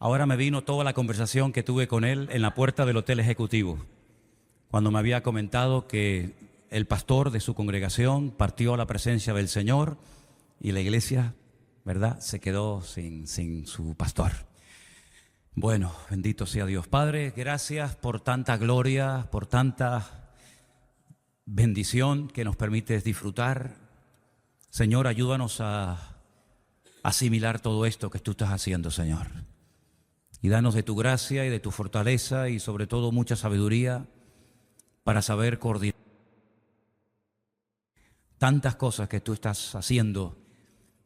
ahora me vino toda la conversación que tuve con él en la puerta del hotel ejecutivo, cuando me había comentado que el pastor de su congregación partió a la presencia del Señor y la iglesia, ¿verdad?, se quedó sin su pastor. Bueno, bendito sea Dios. Padre, gracias por tanta gloria, por tanta bendición que nos permites disfrutar. Señor, ayúdanos a asimilar todo esto que tú estás haciendo, Señor. Y danos de tu gracia y de tu fortaleza y sobre todo mucha sabiduría para saber coordinar tantas cosas que tú estás haciendo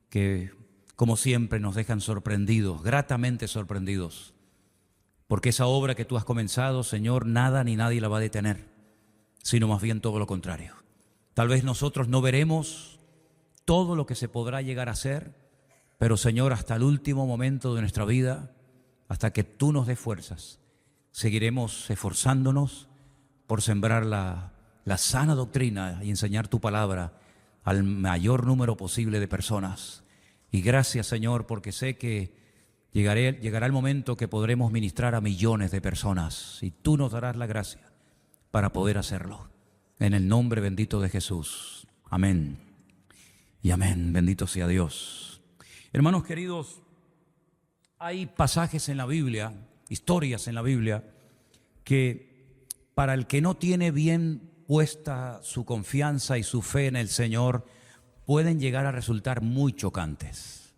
que, como siempre, nos dejan sorprendidos, gratamente sorprendidos. Porque esa obra que tú has comenzado, Señor, nada ni nadie la va a detener, sino más bien todo lo contrario. Tal vez nosotros no veremos todo lo que se podrá llegar a hacer, pero Señor, hasta el último momento de nuestra vida, hasta que tú nos des fuerzas, seguiremos esforzándonos por sembrar la sana doctrina y enseñar tu palabra al mayor número posible de personas. Y gracias, Señor, porque sé que llegará el momento que podremos ministrar a millones de personas y tú nos darás la gracia para poder hacerlo. En el nombre bendito de Jesús. Amén. Y amén. Bendito sea Dios. Hermanos queridos, hay pasajes en la Biblia, historias en la Biblia, que para el que no tiene bien puesta su confianza y su fe en el Señor, pueden llegar a resultar muy chocantes.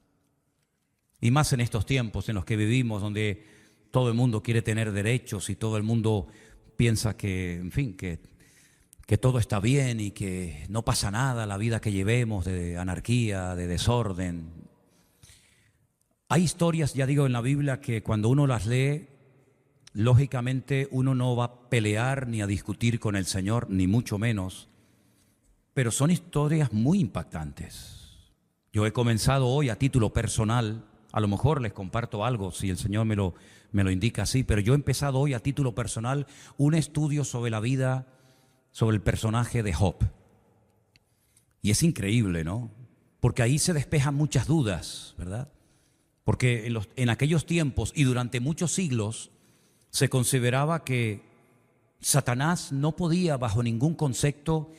Y más en estos tiempos en los que vivimos, donde todo el mundo quiere tener derechos y todo el mundo piensa que, en fin, que todo está bien y que no pasa nada, la vida que llevemos de anarquía, de desorden. Hay historias, ya digo, en la Biblia que cuando uno las lee, lógicamente uno no va a pelear ni a discutir con el Señor, ni mucho menos, pero son historias muy impactantes. Yo he comenzado hoy a título personal, a lo mejor les comparto algo si el Señor me lo indica así, pero yo he empezado hoy a título personal un estudio sobre la vida, sobre el personaje de Job. Y es increíble, ¿no? Porque ahí se despejan muchas dudas, ¿verdad? Porque en aquellos tiempos y durante muchos siglos se consideraba que Satanás no podía bajo ningún concepto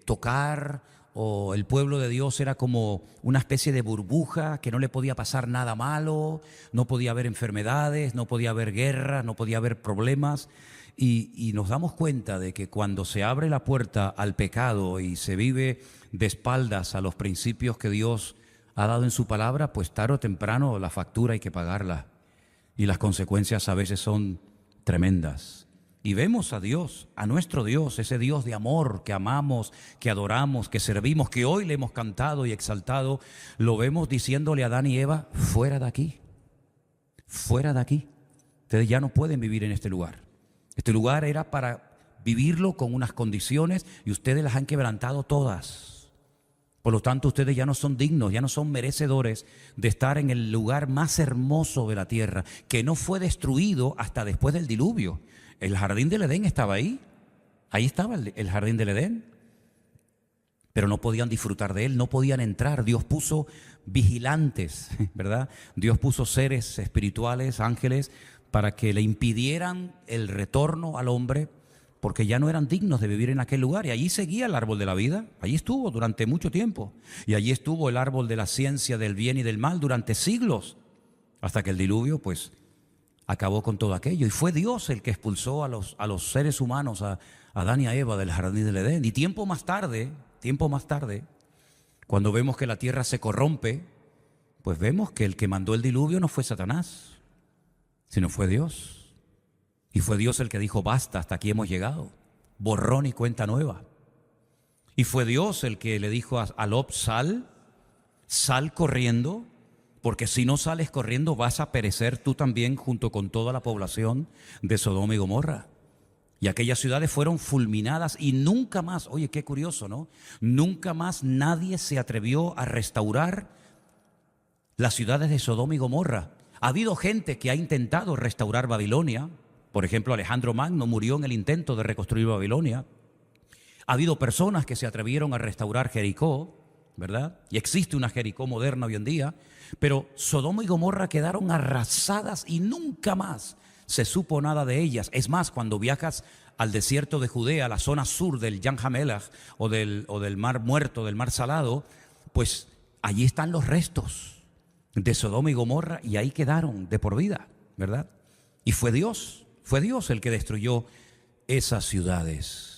tocar, o el pueblo de Dios era como una especie de burbuja que no le podía pasar nada malo, no podía haber enfermedades, no podía haber guerras, no podía haber problemas. Y nos damos cuenta de que cuando se abre la puerta al pecado y se vive de espaldas a los principios que Dios ha dado en su palabra, pues tarde o temprano la factura hay que pagarla. Y las consecuencias a veces son tremendas. Y vemos a Dios, a nuestro Dios, ese Dios de amor que amamos, que adoramos, que servimos, que hoy le hemos cantado y exaltado, lo vemos diciéndole a Adán y Eva, fuera de aquí, fuera de aquí. Ustedes ya no pueden vivir en este lugar. Este lugar era para vivirlo con unas condiciones y ustedes las han quebrantado todas. Por lo tanto, ustedes ya no son dignos, ya no son merecedores de estar en el lugar más hermoso de la tierra, que no fue destruido hasta después del diluvio. El jardín del Edén estaba ahí. Ahí estaba el jardín del Edén. Pero no podían disfrutar de él, no podían entrar. Dios puso vigilantes, ¿verdad? Dios puso seres espirituales, ángeles, para que le impidieran el retorno al hombre, porque ya no eran dignos de vivir en aquel lugar. Y allí seguía el árbol de la vida, allí estuvo durante mucho tiempo. Y allí estuvo el árbol de la ciencia del bien y del mal durante siglos, hasta que el diluvio, pues, acabó con todo aquello. Y fue Dios el que expulsó a los seres humanos, a Adán y a Eva del jardín del Edén. Y tiempo más tarde, cuando vemos que la tierra se corrompe, pues vemos que el que mandó el diluvio no fue Satanás, sino fue Dios. Y fue Dios el que dijo, basta, hasta aquí hemos llegado. Borrón y cuenta nueva. Y fue Dios el que le dijo a Lot, sal corriendo, porque si no sales corriendo vas a perecer tú también junto con toda la población de Sodoma y Gomorra. Y aquellas ciudades fueron fulminadas y nunca más, oye, qué curioso, ¿no? Nunca más nadie se atrevió a restaurar las ciudades de Sodoma y Gomorra. Ha habido gente que ha intentado restaurar Babilonia. Por ejemplo, Alejandro Magno murió en el intento de reconstruir Babilonia. Ha habido personas que se atrevieron a restaurar Jericó, ¿verdad? Y existe una Jericó moderna hoy en día, pero Sodoma y Gomorra quedaron arrasadas y nunca más se supo nada de ellas. Es más, cuando viajas al desierto de Judea, la zona sur del Yam HaMelech o del Mar Muerto, del Mar Salado, pues allí están los restos de Sodoma y Gomorra y ahí quedaron de por vida, ¿verdad? Y fue Dios el que destruyó esas ciudades.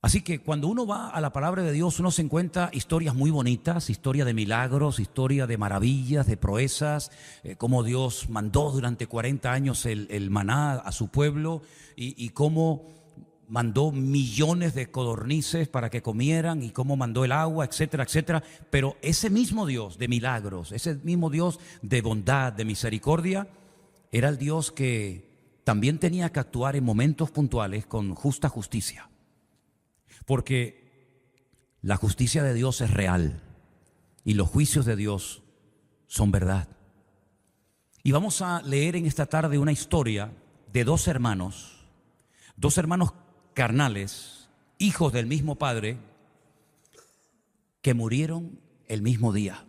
Así que cuando uno va a la palabra de Dios, uno se encuentra historias muy bonitas, historia de milagros, historia de maravillas, de proezas, cómo Dios mandó durante 40 años el maná a su pueblo y cómo mandó millones de codornices para que comieran y cómo mandó el agua, etcétera, etcétera. Pero ese mismo Dios de milagros, ese mismo Dios de bondad, de misericordia, era el Dios que también tenía que actuar en momentos puntuales con justa justicia. Porque la justicia de Dios es real y los juicios de Dios son verdad. Y vamos a leer en esta tarde una historia de dos hermanos carnales, hijos del mismo padre, que murieron el mismo día.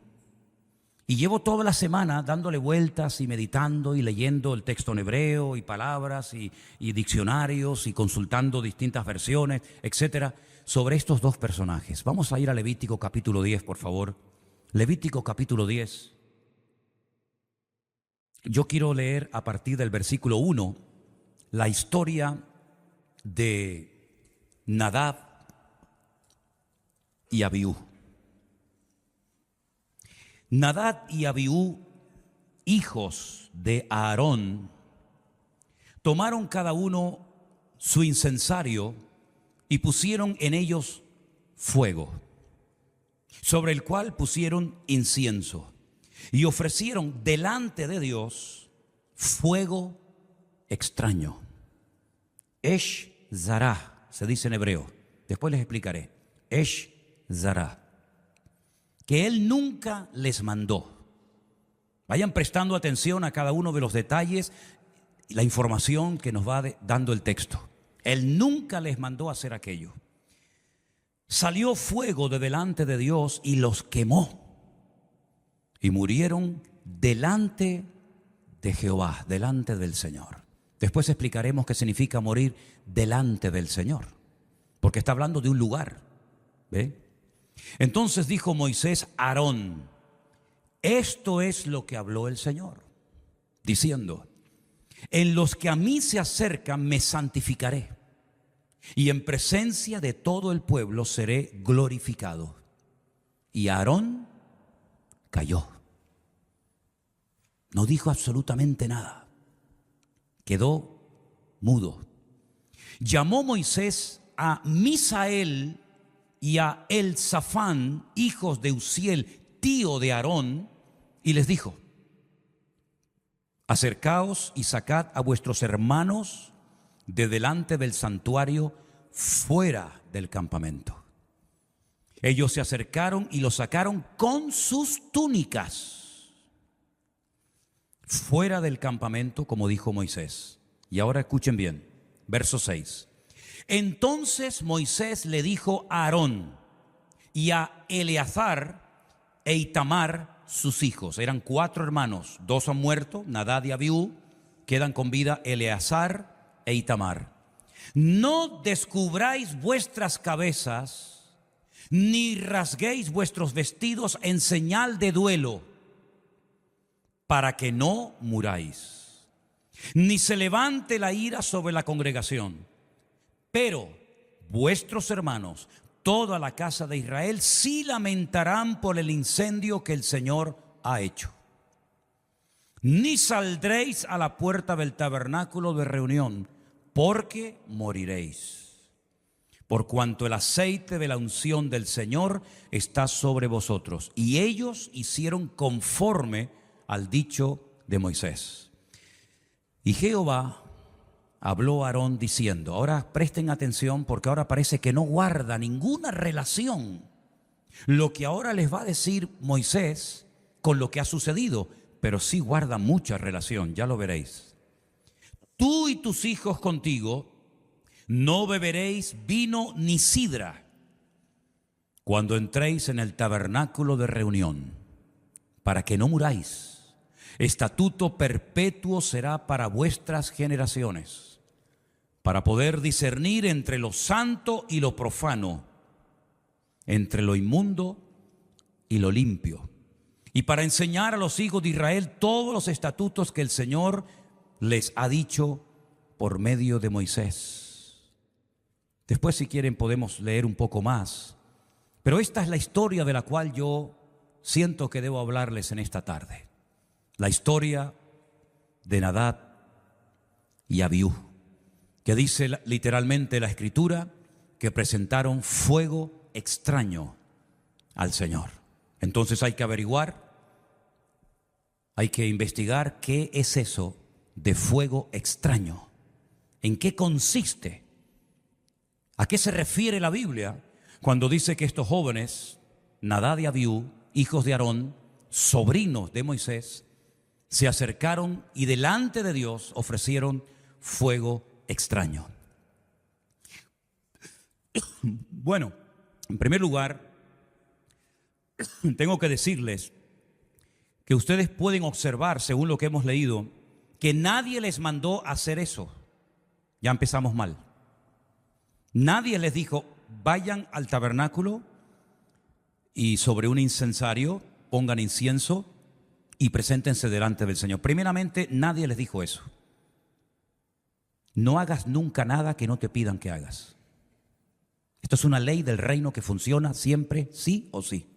Y llevo toda la semana dándole vueltas y meditando y leyendo el texto en hebreo y palabras y diccionarios y consultando distintas versiones, etcétera, sobre estos dos personajes. Vamos a ir a Levítico capítulo 10, por favor. Levítico capítulo 10. Yo quiero leer a partir del versículo 1 la historia de Nadab y Abiú. Nadab y Abiú, hijos de Aarón, tomaron cada uno su incensario y pusieron en ellos fuego, sobre el cual pusieron incienso, y ofrecieron delante de Dios fuego extraño. Esh Zarah, se dice en hebreo, después les explicaré. Esh Zarah, que él nunca les mandó. Vayan prestando atención a cada uno de los detalles y la información que nos va dando el texto. Él nunca les mandó hacer aquello. Salió fuego de delante de Dios y los quemó. Y murieron delante de Jehová, delante del Señor. Después explicaremos qué significa morir delante del Señor, porque está hablando de un lugar. ¿Ve? Entonces dijo Moisés a Aarón: esto es lo que habló el Señor, diciendo: en los que a mí se acercan me santificaré, y en presencia de todo el pueblo seré glorificado. Y Aarón calló, no dijo absolutamente nada, quedó mudo. Llamó Moisés a Misael y a Elzafán, hijos de Uziel, tío de Aarón, y les dijo: acercaos y sacad a vuestros hermanos de delante del santuario fuera del campamento. Ellos se acercaron y los sacaron con sus túnicas fuera del campamento, como dijo Moisés. Y ahora escuchen bien, verso 6. Entonces Moisés le dijo a Aarón y a Eleazar e Itamar, sus hijos. Eran 4 hermanos, 2 han muerto, Nadab y Abiú, quedan con vida Eleazar e Itamar. No descubráis vuestras cabezas, ni rasguéis vuestros vestidos en señal de duelo, para que no muráis, ni se levante la ira sobre la congregación. Pero vuestros hermanos, toda la casa de Israel, sí lamentarán por el incendio que el Señor ha hecho. Ni saldréis a la puerta del tabernáculo de reunión, porque moriréis, por cuanto el aceite de la unción del Señor está sobre vosotros. Y ellos hicieron conforme al dicho de Moisés. Y Jehová habló a Aarón diciendo, ahora presten atención porque ahora parece que no guarda ninguna relación lo que ahora les va a decir Moisés con lo que ha sucedido, pero sí guarda mucha relación, ya lo veréis. Tú y tus hijos contigo no beberéis vino ni sidra, cuando entréis en el tabernáculo de reunión, para que no muráis. Estatuto perpetuo será para vuestras generaciones, para poder discernir entre lo santo y lo profano, entre lo inmundo y lo limpio, y para enseñar a los hijos de Israel todos los estatutos que el Señor les ha dicho por medio de Moisés. Después, si quieren, podemos leer un poco más, pero esta es la historia de la cual yo siento que debo hablarles en esta tarde. La historia de Nadab y Abiú, que dice literalmente la Escritura que presentaron fuego extraño al Señor. Entonces hay que averiguar, hay que investigar qué es eso de fuego extraño, en qué consiste, a qué se refiere la Biblia cuando dice que estos jóvenes, Nadab y Abiú, hijos de Aarón, sobrinos de Moisés, se acercaron y delante de Dios ofrecieron fuego extraño. Bueno, en primer lugar, tengo que decirles que ustedes pueden observar, según lo que hemos leído, que nadie les mandó hacer eso. Ya empezamos mal. Nadie les dijo, vayan al tabernáculo y sobre un incensario pongan incienso y preséntense delante del Señor. Primeramente, nadie les dijo eso. No hagas nunca nada que no te pidan que hagas. Esto es una ley del reino que funciona siempre, sí o sí.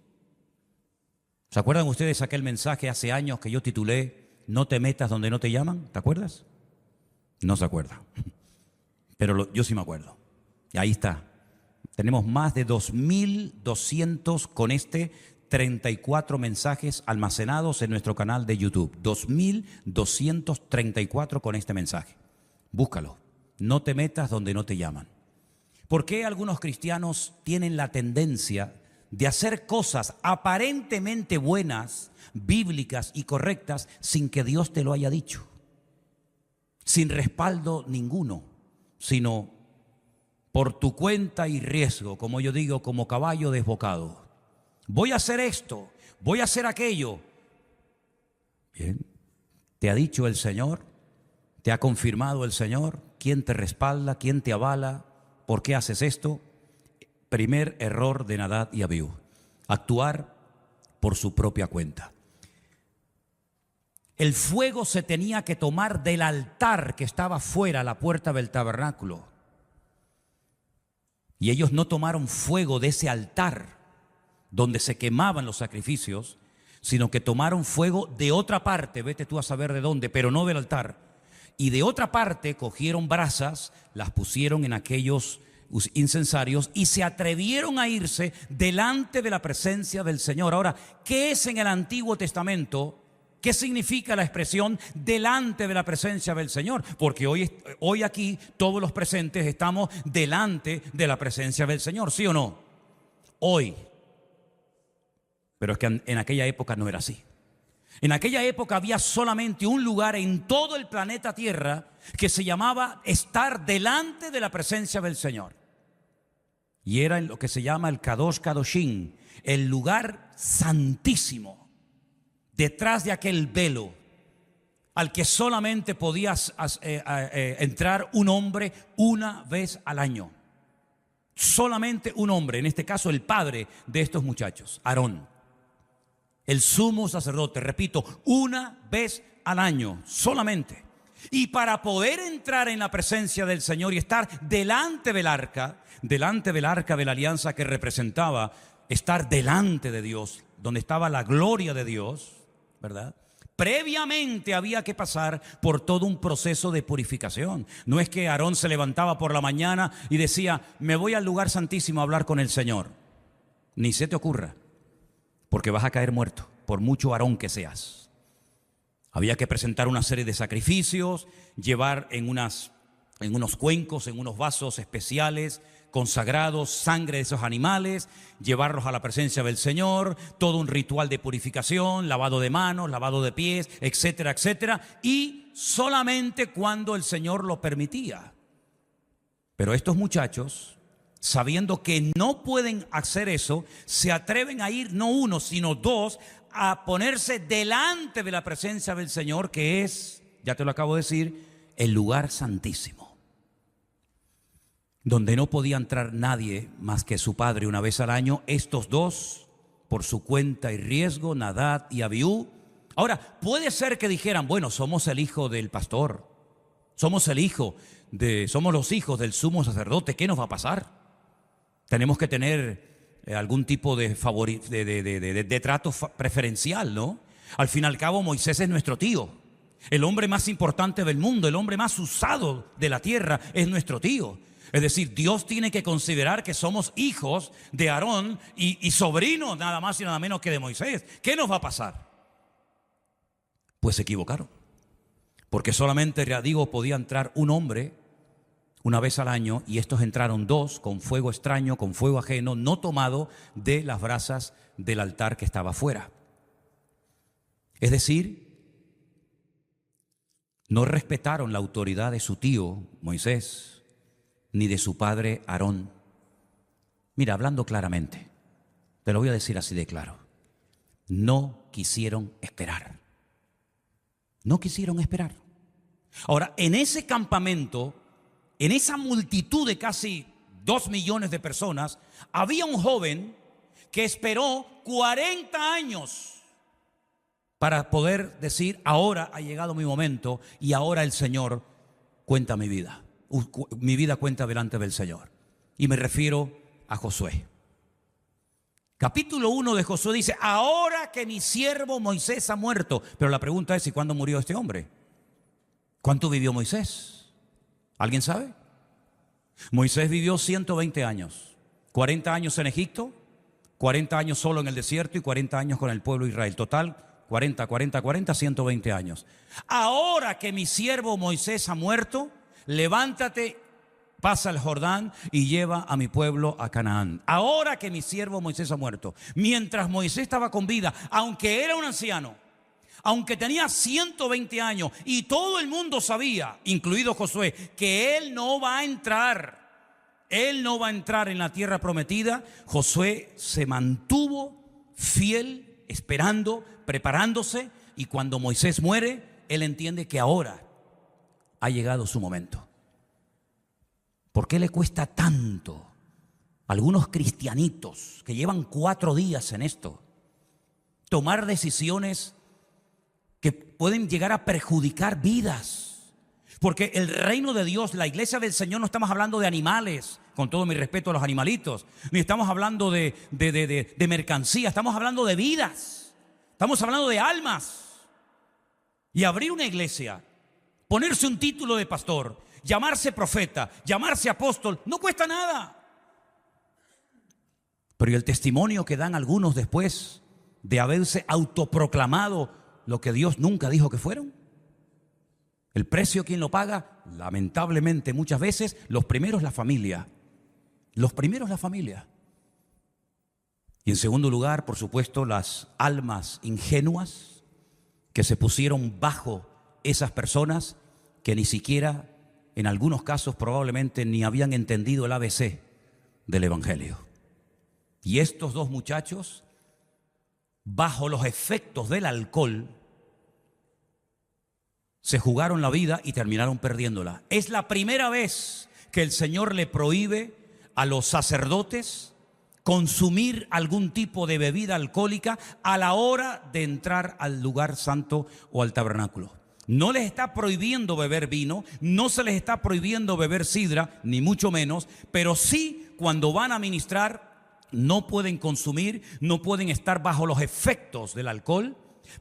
¿Se acuerdan ustedes aquel mensaje hace años que yo titulé "No te metas donde no te llaman"? ¿Te acuerdas? No se acuerda, pero yo sí me acuerdo. Y ahí está. Tenemos más de 2.200 con 34 mensajes almacenados en nuestro canal de YouTube. 2.234 con este mensaje. Búscalo. No te metas donde no te llaman. ¿Por qué algunos cristianos tienen la tendencia de hacer cosas aparentemente buenas, bíblicas y correctas sin que Dios te lo haya dicho? Sin respaldo ninguno, sino por tu cuenta y riesgo, como yo digo, como caballo desbocado. Voy a hacer esto, voy a hacer aquello. Bien, ¿te ha dicho el Señor? ¿Te ha confirmado el Señor? ¿Quién te respalda? ¿Quién te avala? ¿Por qué haces esto? Primer error de Nadab y Abiú: actuar por su propia cuenta. El fuego se tenía que tomar del altar que estaba fuera a la puerta del tabernáculo. Y ellos no tomaron fuego de ese altar donde se quemaban los sacrificios, sino que tomaron fuego de otra parte, vete tú a saber de dónde, pero no del altar. Y de otra parte cogieron brasas, las pusieron en aquellos incensarios y se atrevieron a irse delante de la presencia del Señor. Ahora, ¿qué es en el Antiguo Testamento? ¿Qué significa la expresión delante de la presencia del Señor? Porque hoy aquí todos los presentes estamos delante de la presencia del Señor, ¿sí o no? Hoy. Pero es que en aquella época no era así. En aquella época había solamente un lugar en todo el planeta Tierra que se llamaba estar delante de la presencia del Señor. Y era en lo que se llama el Kadosh Kadoshim, el lugar santísimo. Detrás de aquel velo al que solamente podía entrar un hombre una vez al año. Solamente un hombre, en este caso el padre de estos muchachos, Aarón, el sumo sacerdote, repito, una vez al año solamente. Y para poder entrar en la presencia del Señor y estar delante del arca de la alianza que representaba estar delante de Dios, donde estaba la gloria de Dios, ¿verdad? Previamente había que pasar por todo un proceso de purificación. No es que Aarón se levantaba por la mañana y decía, me voy al lugar santísimo a hablar con el Señor. Ni se te ocurra, porque vas a caer muerto, por mucho Aarón que seas. Había que presentar una serie de sacrificios, llevar en unos cuencos, en unos vasos especiales, consagrados, sangre de esos animales, llevarlos a la presencia del Señor, todo un ritual de purificación, lavado de manos, lavado de pies, etcétera, etcétera, y solamente cuando el Señor lo permitía. Pero estos muchachos sabiendo que no pueden hacer eso, se atreven a ir no uno, sino dos, a ponerse delante de la presencia del Señor, que es, ya te lo acabo de decir, el lugar santísimo, donde no podía entrar nadie más que su padre una vez al año. Estos dos, por su cuenta y riesgo, Nadab y Abiú. Ahora, puede ser que dijeran, bueno, somos el hijo del pastor, somos los hijos del sumo sacerdote, ¿qué nos va a pasar? Tenemos que tener algún tipo de trato preferencial, ¿no? Al fin y al cabo, Moisés es nuestro tío. El hombre más importante del mundo, el hombre más usado de la tierra es nuestro tío. Es decir, Dios tiene que considerar que somos hijos de Aarón y sobrinos nada más y nada menos que de Moisés. ¿Qué nos va a pasar? Pues se equivocaron. Porque solamente, ya digo, podía entrar un hombre una vez al año, y estos entraron dos con fuego extraño, con fuego ajeno, no tomado de las brasas del altar que estaba afuera. Es decir, no respetaron la autoridad de su tío Moisés, ni de su padre Aarón. Mira, hablando claramente, te lo voy a decir así de claro, no quisieron esperar. No quisieron esperar. Ahora, en ese campamento, en esa multitud de casi 2 millones de personas, había un joven que esperó 40 años para poder decir, ahora ha llegado mi momento y ahora el Señor cuenta mi vida. Mi vida cuenta delante del Señor. Y me refiero a Josué. Capítulo 1 de Josué dice, ahora que mi siervo Moisés ha muerto. Pero la pregunta es, ¿y cuándo murió este hombre? ¿Cuánto vivió Moisés? ¿Alguien sabe? Moisés vivió 120 años, 40 años en Egipto, 40 años solo en el desierto y 40 años con el pueblo de Israel. Total, 120 años. Ahora que mi siervo Moisés ha muerto, levántate, pasa el Jordán y lleva a mi pueblo a Canaán. Ahora que mi siervo Moisés ha muerto. Mientras Moisés estaba con vida, aunque era un anciano, aunque tenía 120 años y todo el mundo sabía, incluido Josué, que él no va a entrar en la tierra prometida, Josué se mantuvo fiel, esperando, preparándose, y cuando Moisés muere, él entiende que ahora ha llegado su momento. ¿Por qué le cuesta tanto a algunos cristianitos que llevan 4 días en esto tomar decisiones que pueden llegar a perjudicar vidas? Porque el reino de Dios, la iglesia del Señor, no estamos hablando de animales, con todo mi respeto a los animalitos, ni estamos hablando de mercancía, estamos hablando de vidas, estamos hablando de almas. Y abrir una iglesia, ponerse un título de pastor, llamarse profeta, llamarse apóstol, no cuesta nada. Pero ¿y el testimonio que dan algunos después de haberse autoproclamado lo que Dios nunca dijo que fueron? El precio, ¿quién lo paga? Lamentablemente, muchas veces, los primeros la familia. Los primeros la familia. Y en segundo lugar, por supuesto, las almas ingenuas que se pusieron bajo esas personas que ni siquiera, en algunos casos, probablemente ni habían entendido el ABC del Evangelio. Y estos dos muchachos, bajo los efectos del alcohol, se jugaron la vida y terminaron perdiéndola. Es la primera vez que el Señor le prohíbe a los sacerdotes consumir algún tipo de bebida alcohólica a la hora de entrar al lugar santo o al tabernáculo. No les está prohibiendo beber vino, no se les está prohibiendo beber sidra, ni mucho menos, pero sí, cuando van a ministrar, no pueden consumir, no pueden estar bajo los efectos del alcohol,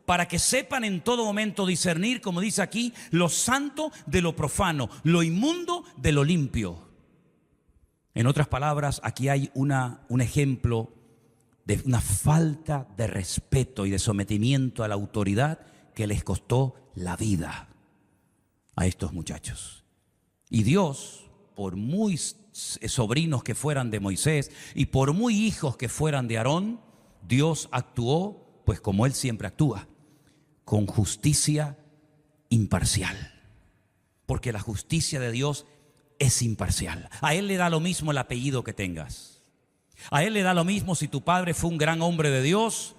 para que sepan en todo momento discernir, como dice aquí, lo santo de lo profano, lo inmundo de lo limpio. En otras palabras, aquí hay un ejemplo de una falta de respeto y de sometimiento a la autoridad que les costó la vida a estos muchachos. Y Dios, por muy sobrinos que fueran de Moisés y por muy hijos que fueran de Aarón, Dios actuó pues como Él siempre actúa, con justicia imparcial. Porque la justicia de Dios es imparcial. A Él le da lo mismo el apellido que tengas. A Él le da lo mismo si tu padre fue un gran hombre de Dios,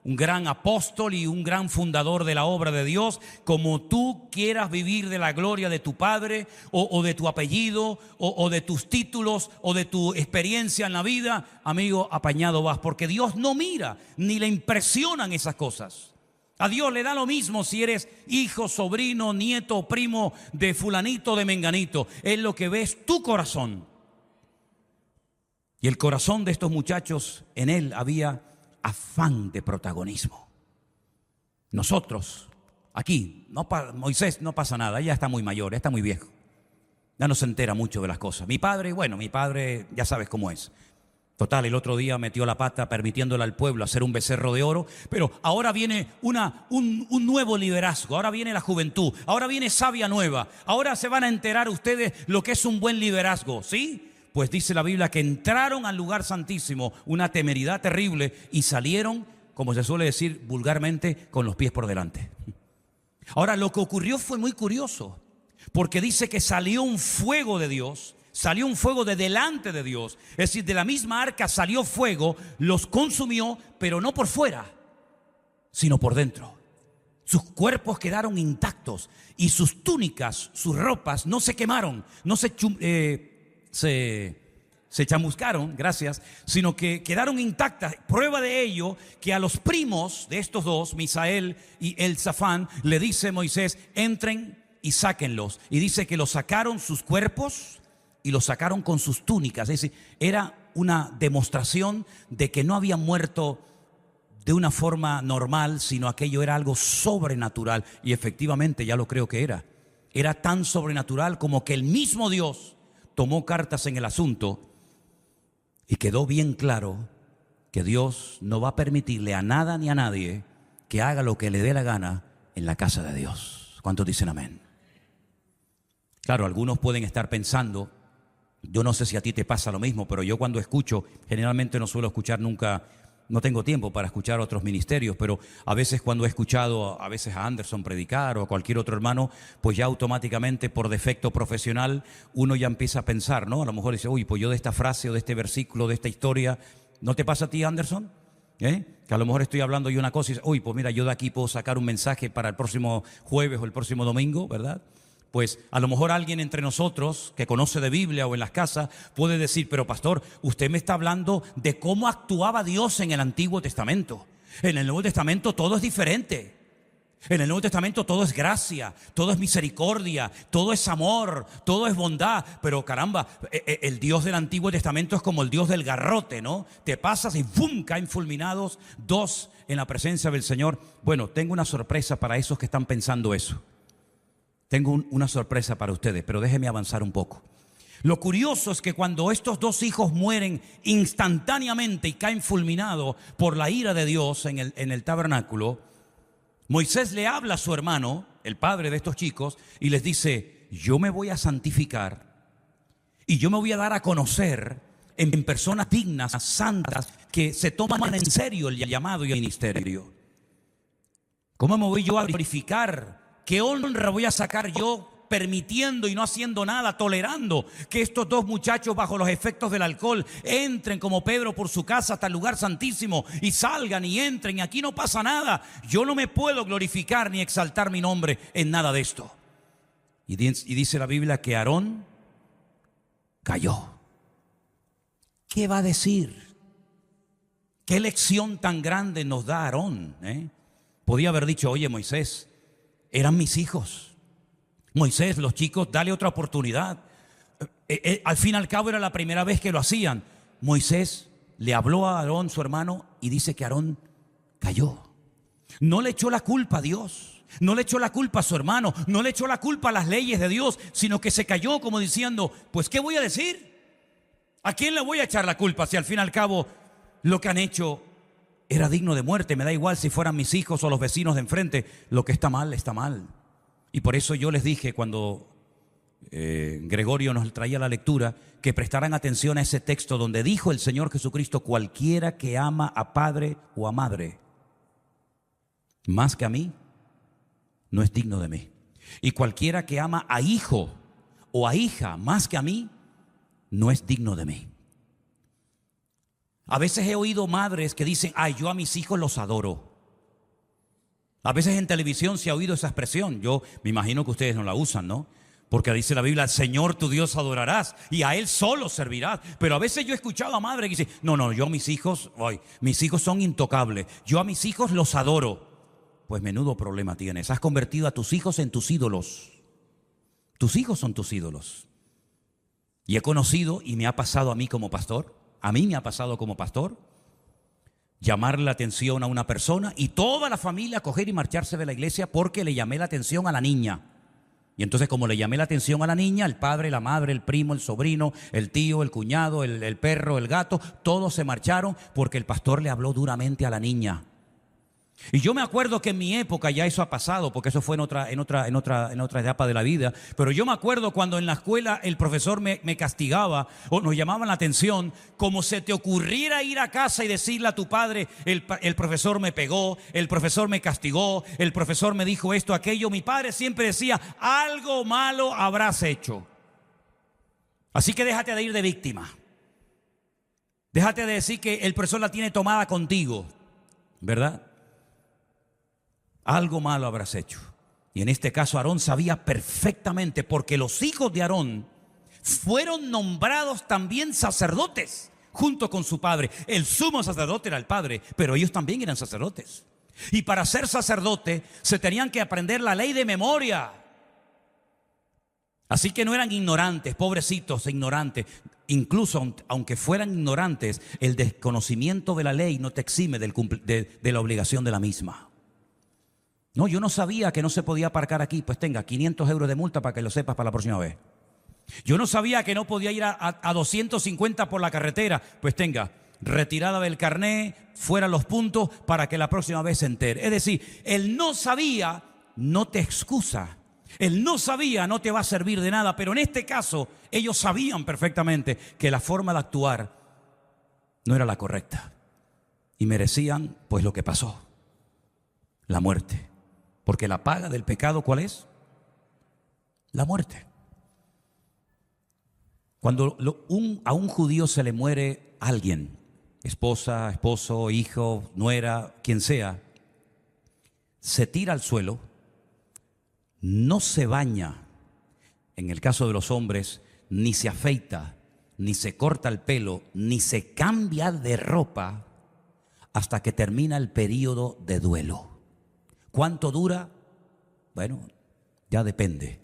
un gran apóstol y un gran fundador de la obra de Dios. Como tú quieras vivir de la gloria de tu padre o de tu apellido o de tus títulos o de tu experiencia en la vida, amigo, apañado vas, porque Dios no mira ni le impresionan esas cosas. A Dios le da lo mismo si eres hijo, sobrino, nieto o primo de fulanito o de menganito. Él lo que ve es tu corazón. Y el corazón de estos muchachos, en él había afán de protagonismo. Nosotros, aquí, Moisés no pasa nada, ella está muy mayor, está muy viejo. Ya no se entera mucho de las cosas. Mi padre ya sabes cómo es. Total, el otro día metió la pata permitiéndole al pueblo hacer un becerro de oro, pero ahora viene un nuevo liderazgo, ahora viene la juventud, ahora viene savia nueva, ahora se van a enterar ustedes lo que es un buen liderazgo, ¿sí? Pues dice la Biblia que entraron al lugar santísimo, una temeridad terrible, y salieron, como se suele decir vulgarmente, con los pies por delante. Ahora, lo que ocurrió fue muy curioso, porque dice que salió un fuego de Dios. Salió un fuego de delante de Dios. Es decir, de la misma arca salió fuego, los consumió, pero no por fuera, sino por dentro. Sus cuerpos quedaron intactos y sus túnicas, sus ropas no se quemaron, no se chamuscaron, gracias, sino que quedaron intactas. Prueba de ello que a los primos de estos dos, Misael y Elzafán, le dice Moisés: entren y sáquenlos. Y dice que los sacaron sus cuerpos y lo sacaron con sus túnicas. Es decir, era una demostración de que no habían muerto de una forma normal, sino aquello era algo sobrenatural. Y efectivamente ya lo creo que era. Era tan sobrenatural como que el mismo Dios tomó cartas en el asunto y quedó bien claro que Dios no va a permitirle a nada ni a nadie que haga lo que le dé la gana en la casa de Dios. ¿Cuántos dicen amén? Claro, algunos pueden estar pensando, yo no sé si a ti te pasa lo mismo, pero yo cuando escucho, generalmente no suelo escuchar nunca, no tengo tiempo para escuchar otros ministerios, pero a veces cuando he escuchado a veces a Anderson predicar o a cualquier otro hermano, pues ya automáticamente por defecto profesional uno ya empieza a pensar, ¿no? A lo mejor dice, uy, pues yo de esta frase o de este versículo, de esta historia, ¿no te pasa a ti, Anderson? Que a lo mejor estoy hablando yo una cosa y dice, uy, pues mira, yo de aquí puedo sacar un mensaje para el próximo jueves o el próximo domingo, ¿verdad? Pues a lo mejor alguien entre nosotros que conoce de Biblia o en las casas puede decir, pero pastor, usted me está hablando de cómo actuaba Dios en el Antiguo Testamento. En el Nuevo Testamento todo es diferente. En el Nuevo Testamento todo es gracia, todo es misericordia, todo es amor, todo es bondad. Pero caramba, el Dios del Antiguo Testamento es como el Dios del garrote, ¿no? Te pasas y ¡bum!, caen fulminados dos en la presencia del Señor. Bueno, tengo una sorpresa para esos que están pensando eso. Tengo una sorpresa para ustedes, pero déjenme avanzar un poco. Lo curioso es que cuando estos dos hijos mueren instantáneamente y caen fulminados por la ira de Dios en el tabernáculo, Moisés le habla a su hermano, el padre de estos chicos, y les dice, yo me voy a santificar y yo me voy a dar a conocer en personas dignas, santas, que se toman en serio el llamado y el ministerio. ¿Cómo me voy yo a glorificar? ¿Qué honra voy a sacar yo permitiendo y no haciendo nada, tolerando que estos dos muchachos bajo los efectos del alcohol entren como Pedro por su casa hasta el lugar santísimo y salgan y entren y aquí no pasa nada? Yo no me puedo glorificar ni exaltar mi nombre en nada de esto. Y dice la Biblia que Aarón cayó. ¿Qué va a decir? ¿Qué lección tan grande nos da Aarón? Podía haber dicho, oye, Moisés, eran mis hijos. Moisés, los chicos, dale otra oportunidad. Al fin y al cabo era la primera vez que lo hacían. Moisés le habló a Aarón, su hermano, y dice que Aarón cayó. No le echó la culpa a Dios, no le echó la culpa a su hermano, no le echó la culpa a las leyes de Dios, sino que se cayó como diciendo, pues ¿qué voy a decir? ¿A quién le voy a echar la culpa si al fin y al cabo lo que han hecho era digno de muerte? Me da igual si fueran mis hijos o los vecinos de enfrente. Lo que está mal, está mal. Y por eso yo les dije cuando Gregorio nos traía la lectura, que prestaran atención a ese texto donde dijo el Señor Jesucristo, cualquiera que ama a padre o a madre más que a mí, no es digno de mí. Y cualquiera que ama a hijo o a hija más que a mí, no es digno de mí. A veces he oído madres que dicen, ay, yo a mis hijos los adoro. A veces en televisión se ha oído esa expresión. Yo me imagino que ustedes no la usan, ¿no? Porque dice la Biblia, al Señor tu Dios adorarás y a Él solo servirás. Pero a veces yo he escuchado a madres que dicen, no, yo a mis hijos, mis hijos son intocables. Yo a mis hijos los adoro. Pues menudo problema tienes. Has convertido a tus hijos en tus ídolos. Tus hijos son tus ídolos. Y he conocido, y me ha pasado a mí como pastor, llamarle la atención a una persona y toda la familia coger y marcharse de la iglesia porque le llamé la atención a la niña. Y entonces, como le llamé la atención a la niña, el padre, la madre, el primo, el sobrino, el tío, el cuñado, el perro, el gato, todos se marcharon porque el pastor le habló duramente a la niña. Y yo me acuerdo que en mi época ya eso ha pasado, porque eso fue en otra etapa de la vida. Pero yo me acuerdo cuando en la escuela el profesor me castigaba o nos llamaban la atención, como se te ocurriera ir a casa y decirle a tu padre, el profesor me pegó, el profesor me castigó, el profesor me dijo esto, aquello. Mi padre siempre decía, algo malo habrás hecho. Así que déjate de ir de víctima. Déjate de decir que el profesor la tiene tomada contigo, ¿verdad? Algo malo habrás hecho. Y en este caso Aarón sabía perfectamente, porque los hijos de Aarón fueron nombrados también sacerdotes junto con su padre. El sumo sacerdote era el padre, pero ellos también eran sacerdotes. Y para ser sacerdote se tenían que aprender la ley de memoria. Así que no eran ignorantes, pobrecitos ignorantes. Incluso aunque fueran ignorantes, el desconocimiento de la ley no te exime de la obligación de la misma. No, yo no sabía que no se podía aparcar aquí. Pues tenga 500 euros de multa para que lo sepas para la próxima vez. Yo no sabía que no podía ir a 250 por la carretera. Pues tenga, retirada del carné, fuera los puntos para que la próxima vez se entere. Es decir, el no sabía no te excusa. El no sabía no te va a servir de nada. Pero en este caso, ellos sabían perfectamente que la forma de actuar no era la correcta. Y merecían, pues, lo que pasó. La muerte. Porque la paga del pecado, ¿cuál es? La muerte. Cuando a un judío se le muere alguien, esposa, esposo, hijo, nuera, quien sea, se tira al suelo, no se baña, en el caso de los hombres, ni se afeita, ni se corta el pelo, ni se cambia de ropa hasta que termina el periodo de duelo. ¿Cuánto dura? Bueno, ya depende.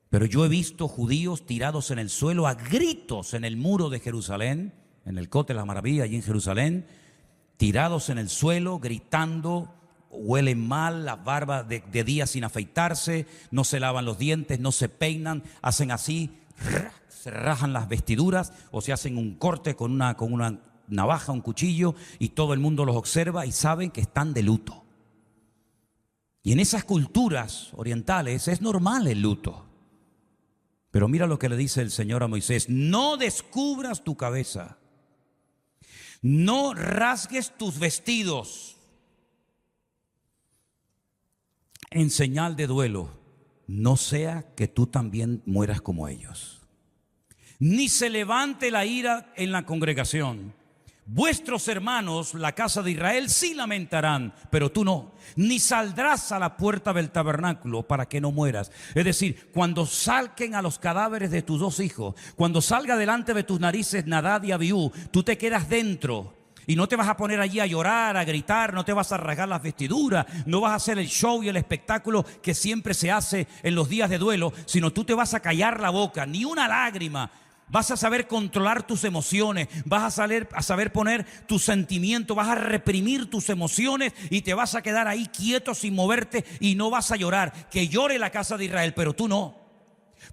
Pero yo he visto judíos tirados en el suelo a gritos en el muro de Jerusalén, en el Cote de las Maravillas, allí en Jerusalén, tirados en el suelo, gritando, huelen mal, las barbas de días sin afeitarse, no se lavan los dientes, no se peinan, hacen así, se rajan las vestiduras o se hacen un corte con una navaja, un cuchillo, y todo el mundo los observa y saben que están de luto. Y en esas culturas orientales es normal el luto. Pero mira lo que le dice el Señor a Moisés: no descubras tu cabeza, no rasgues tus vestidos en señal de duelo, no sea que tú también mueras como ellos. Ni se levante la ira en la congregación. Vuestros hermanos, la casa de Israel, sí lamentarán, pero tú no. Ni saldrás a la puerta del tabernáculo para que no mueras. Es decir, cuando salquen a los cadáveres de tus dos hijos, cuando salga delante de tus narices Nadab y Abiú, tú te quedas dentro. Y no te vas a poner allí a llorar, a gritar, no te vas a rasgar las vestiduras, no vas a hacer el show y el espectáculo que siempre se hace en los días de duelo, sino tú te vas a callar la boca, ni una lágrima. Vas a saber controlar tus emociones, vas a saber poner tus sentimientos, vas a reprimir tus emociones y te vas a quedar ahí quieto sin moverte y no vas a llorar. Que llore la casa de Israel, pero tú no.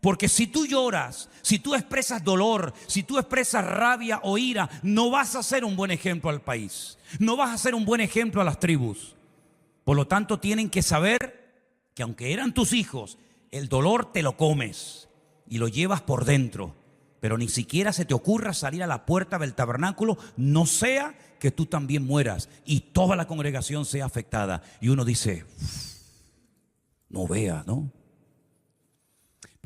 Porque si tú lloras, si tú expresas dolor, si tú expresas rabia o ira, no vas a ser un buen ejemplo al país. No vas a ser un buen ejemplo a las tribus. Por lo tanto, tienen que saber que aunque eran tus hijos, el dolor te lo comes y lo llevas por dentro. Pero ni siquiera se te ocurra salir a la puerta del tabernáculo, no sea que tú también mueras y toda la congregación sea afectada. Y uno dice, no vea, ¿no?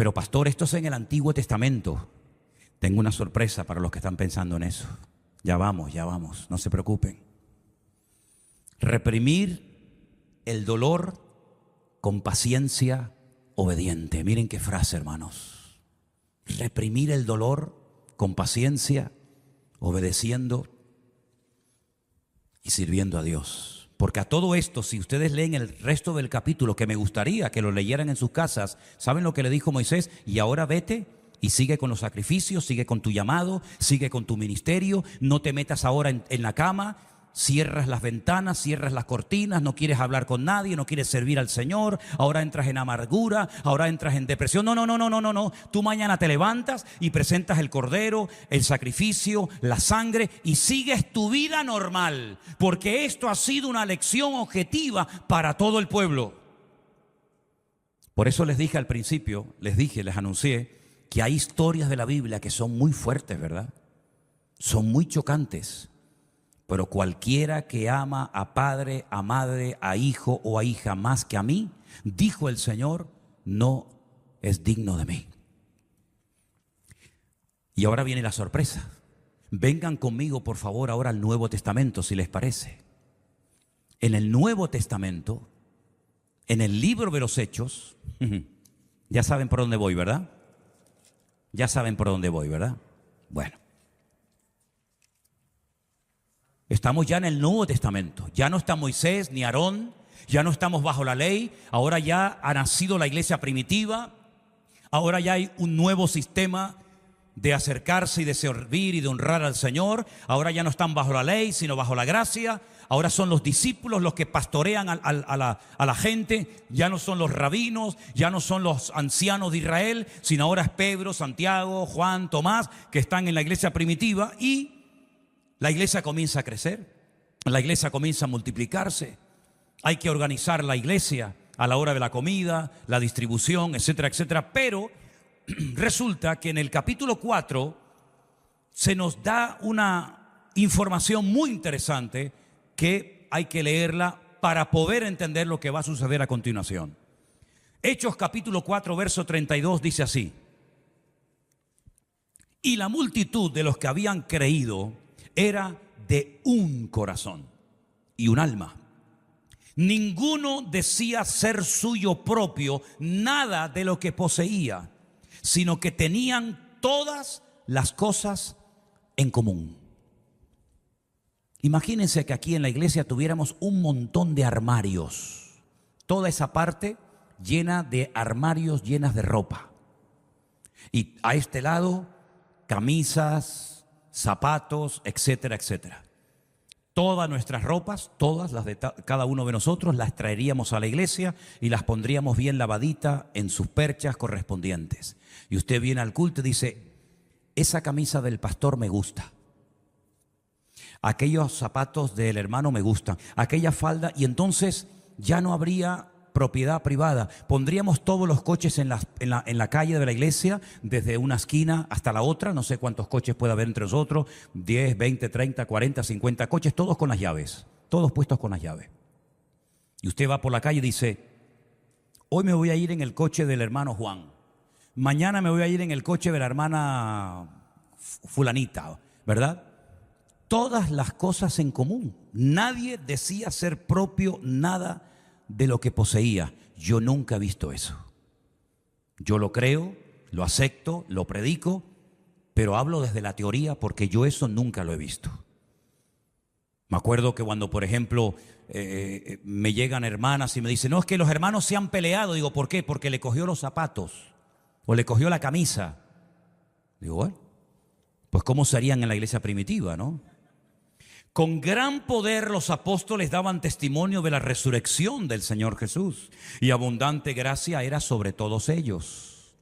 Pero pastor, esto es en el Antiguo Testamento. Tengo una sorpresa para los que están pensando en eso. Ya vamos, no se preocupen. Reprimir el dolor con paciencia obediente. Miren qué frase, hermanos. Reprimir el dolor con paciencia, obedeciendo y sirviendo a Dios. Porque a todo esto, si ustedes leen el resto del capítulo, que me gustaría que lo leyeran en sus casas, ¿saben lo que le dijo Moisés? Y ahora vete y sigue con los sacrificios, sigue con tu llamado, sigue con tu ministerio, no te metas ahora en la cama, cierras las ventanas, cierras las cortinas, no quieres hablar con nadie, no quieres servir al Señor, ahora entras en amargura, ahora entras en depresión. No. Tú mañana te levantas y presentas el cordero, el sacrificio, la sangre y sigues tu vida normal, porque esto ha sido una lección objetiva para todo el pueblo. Por eso les dije al principio, les anuncié que hay historias de la Biblia que son muy fuertes, ¿verdad? Son muy chocantes. Pero cualquiera que ama a padre, a madre, a hijo o a hija más que a mí, dijo el Señor, no es digno de mí. Y ahora viene la sorpresa. Vengan conmigo, por favor, ahora al Nuevo Testamento, si les parece. En el Nuevo Testamento, en el libro de los Hechos, ya saben por dónde voy, ¿verdad? Ya saben por dónde voy, ¿verdad? Bueno. Estamos ya en el Nuevo Testamento. Ya no está Moisés ni Aarón, ya no estamos bajo la ley. Ahora ya ha nacido la iglesia primitiva. Ahora ya hay un nuevo sistema de acercarse y de servir y de honrar al Señor. Ahora ya no están bajo la ley, sino bajo la gracia. Ahora son los discípulos los que pastorean a la gente. Ya no son los rabinos, ya no son los ancianos de Israel, sino ahora es Pedro, Santiago, Juan, Tomás, que están en la iglesia primitiva. Y la iglesia comienza a crecer, la iglesia comienza a multiplicarse. Hay que organizar la iglesia a la hora de la comida, la distribución, etcétera, etcétera. Pero resulta que en el capítulo 4 se nos da una información muy interesante que hay que leerla para poder entender lo que va a suceder a continuación. Hechos capítulo 4, verso 32 dice así: y la multitud de los que habían creído era de un corazón y un alma. Ninguno decía ser suyo propio nada de lo que poseía, sino que tenían todas las cosas en común. Imagínense que aquí en la iglesia tuviéramos un montón de armarios, toda esa parte llena de armarios llenas de ropa. Y a este lado, camisas, zapatos, etcétera, etcétera. Todas nuestras ropas, todas las de cada uno de nosotros, las traeríamos a la iglesia y las pondríamos bien lavaditas en sus perchas correspondientes. Y usted viene al culto y dice: esa camisa del pastor me gusta, aquellos zapatos del hermano me gustan, aquella falda, y entonces ya no habría propiedad privada. Pondríamos todos los coches en la calle de la iglesia, desde una esquina hasta la otra. No sé cuántos coches puede haber entre nosotros, 10, 20, 30, 40, 50 coches, todos con las llaves, todos puestos con las llaves. Y usted va por la calle y dice: hoy me voy a ir en el coche del hermano Juan, mañana me voy a ir en el coche de la hermana fulanita, ¿verdad? Todas las cosas en común. Nadie decía ser propio nada de lo que poseía. Yo nunca he visto eso. Yo lo creo, lo acepto, lo predico, pero hablo desde la teoría porque yo eso nunca lo he visto. Me acuerdo que cuando, por ejemplo, me llegan hermanas y me dicen: no, es que los hermanos se han peleado. Digo: ¿por qué? Porque le cogió los zapatos o le cogió la camisa. Digo: bueno, pues ¿cómo serían en la iglesia primitiva, no? Con gran poder los apóstoles daban testimonio de la resurrección del Señor Jesús, y abundante gracia era sobre todos ellos.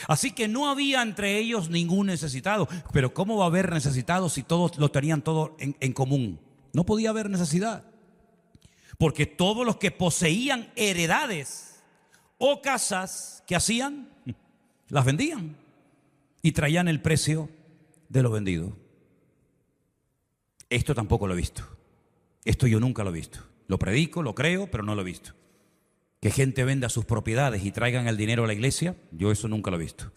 Así que no había entre ellos ningún necesitado. Pero ¿cómo va a haber necesitados si todos lo tenían todo en común? No podía haber necesidad, porque todos los que poseían heredades o casas, ¿qué hacían? Las vendían y traían el precio de lo vendido. Esto tampoco lo he visto. Esto yo nunca lo he visto. Lo predico, lo creo, pero no lo he visto. Que gente venda sus propiedades y traigan el dinero a la iglesia, yo eso nunca lo he visto.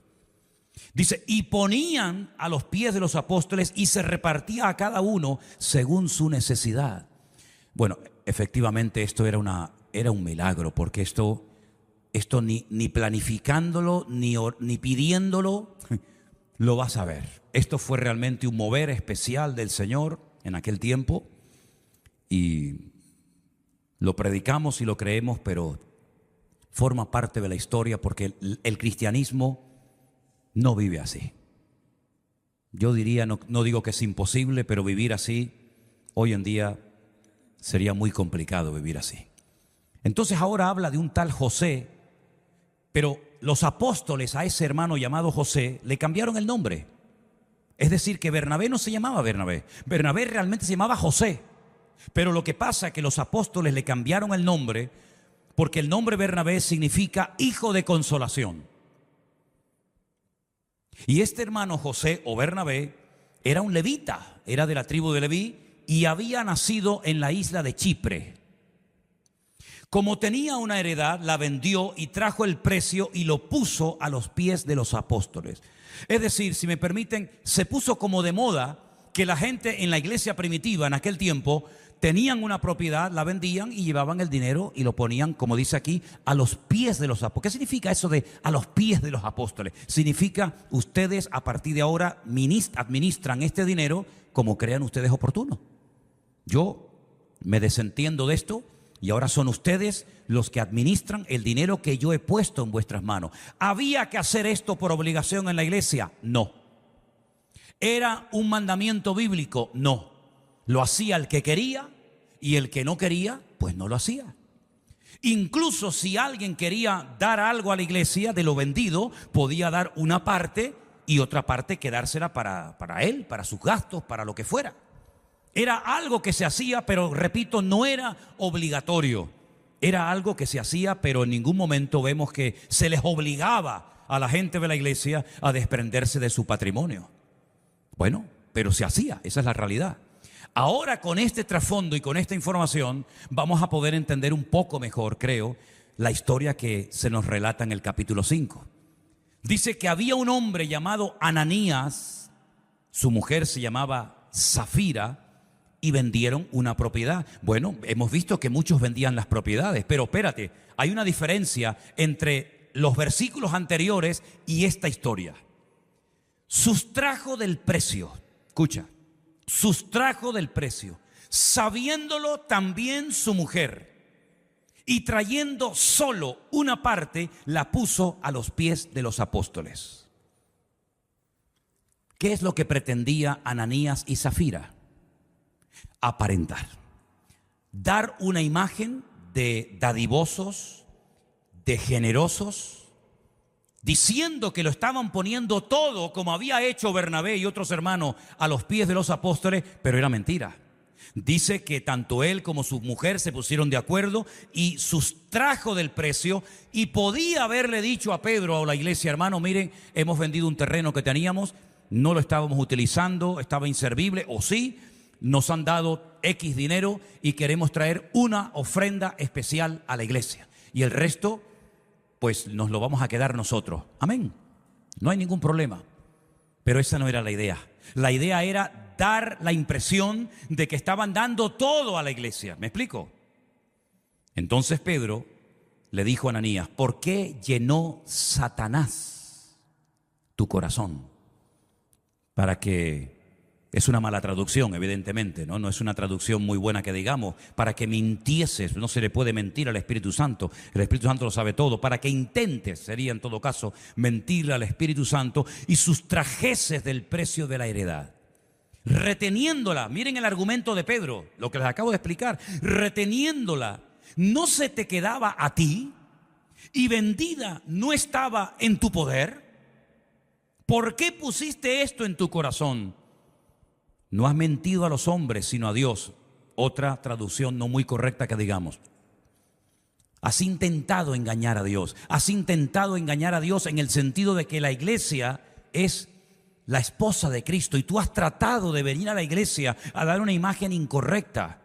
Dice, y ponían a los pies de los apóstoles y se repartía a cada uno según su necesidad. Bueno, efectivamente esto era un milagro, porque esto ni planificándolo, ni pidiéndolo, lo vas a ver. Esto fue realmente un mover especial del Señor en aquel tiempo, y lo predicamos y lo creemos, pero forma parte de la historia, porque el cristianismo no vive así. Yo diría, no digo que es imposible, pero vivir así hoy en día sería muy complicado vivir así. Entonces ahora habla de un tal José, pero los apóstoles a ese hermano llamado José le cambiaron el nombre. Es decir, que Bernabé no se llamaba Bernabé. Bernabé realmente se llamaba José. Pero lo que pasa es que los apóstoles le cambiaron el nombre porque el nombre Bernabé significa hijo de consolación. Y este hermano José o Bernabé era un levita, era de la tribu de Leví y había nacido en la isla de Chipre. Como tenía una heredad, la vendió y trajo el precio y lo puso a los pies de los apóstoles. Es decir, si me permiten, se puso como de moda que la gente en la iglesia primitiva en aquel tiempo tenían una propiedad, la vendían y llevaban el dinero y lo ponían, como dice aquí, a los pies de los apóstoles. ¿Qué significa eso de a los pies de los apóstoles? Significa ustedes a partir de ahora administran este dinero como crean ustedes oportuno. Yo me desentiendo de esto y ahora son ustedes los que administran el dinero que yo he puesto en vuestras manos. ¿Había que hacer esto por obligación en la iglesia? No. ¿Era un mandamiento bíblico? No. Lo hacía el que quería y el que no quería, pues no lo hacía. Incluso si alguien quería dar algo a la iglesia de lo vendido, podía dar una parte y otra parte quedársela para él, para sus gastos, para lo que fuera. Era algo que se hacía, pero repito, no era obligatorio. Era algo que se hacía, pero en ningún momento vemos que se les obligaba a la gente de la iglesia a desprenderse de su patrimonio. Bueno, pero se hacía, esa es la realidad. Ahora con este trasfondo y con esta información vamos a poder entender un poco mejor, creo, la historia que se nos relata en el capítulo 5. Dice que había un hombre llamado Ananías, su mujer se llamaba Zafira, y vendieron una propiedad. Bueno, hemos visto que muchos vendían las propiedades, pero espérate, hay una diferencia entre los versículos anteriores y esta historia. Sustrajo del precio, escucha, sustrajo del precio, sabiéndolo también su mujer, y trayendo solo una parte, la puso a los pies de los apóstoles. ¿Qué es lo que pretendía Ananías y Zafira? Aparentar, dar una imagen de dadivosos, de generosos, diciendo que lo estaban poniendo todo como había hecho Bernabé y otros hermanos a los pies de los apóstoles, pero era mentira. Dice que tanto él como su mujer se pusieron de acuerdo y sustrajo del precio, y podía haberle dicho a Pedro o a la iglesia: hermano, miren, hemos vendido un terreno que teníamos, no lo estábamos utilizando, estaba inservible, o sí, nos han dado X dinero y queremos traer una ofrenda especial a la iglesia. Y el resto, pues nos lo vamos a quedar nosotros. Amén. No hay ningún problema. Pero esa no era la idea. La idea era dar la impresión de que estaban dando todo a la iglesia. ¿Me explico? Entonces Pedro le dijo a Ananías: ¿por qué llenó Satanás tu corazón? Para que... Es una mala traducción, evidentemente, ¿no? No es una traducción muy buena que digamos. Para que mintieses, no se le puede mentir al Espíritu Santo. El Espíritu Santo lo sabe todo. Para que intentes, sería en todo caso, mentirle al Espíritu Santo y sustrajeses del precio de la heredad. Reteniéndola, miren el argumento de Pedro, lo que les acabo de explicar. Reteniéndola, no se te quedaba a ti, y vendida no estaba en tu poder. ¿Por qué pusiste esto en tu corazón? No has mentido a los hombres, sino a Dios. Otra traducción no muy correcta que digamos. Has intentado engañar a Dios. Has intentado engañar a Dios en el sentido de que la iglesia es la esposa de Cristo y tú has tratado de venir a la iglesia a dar una imagen incorrecta.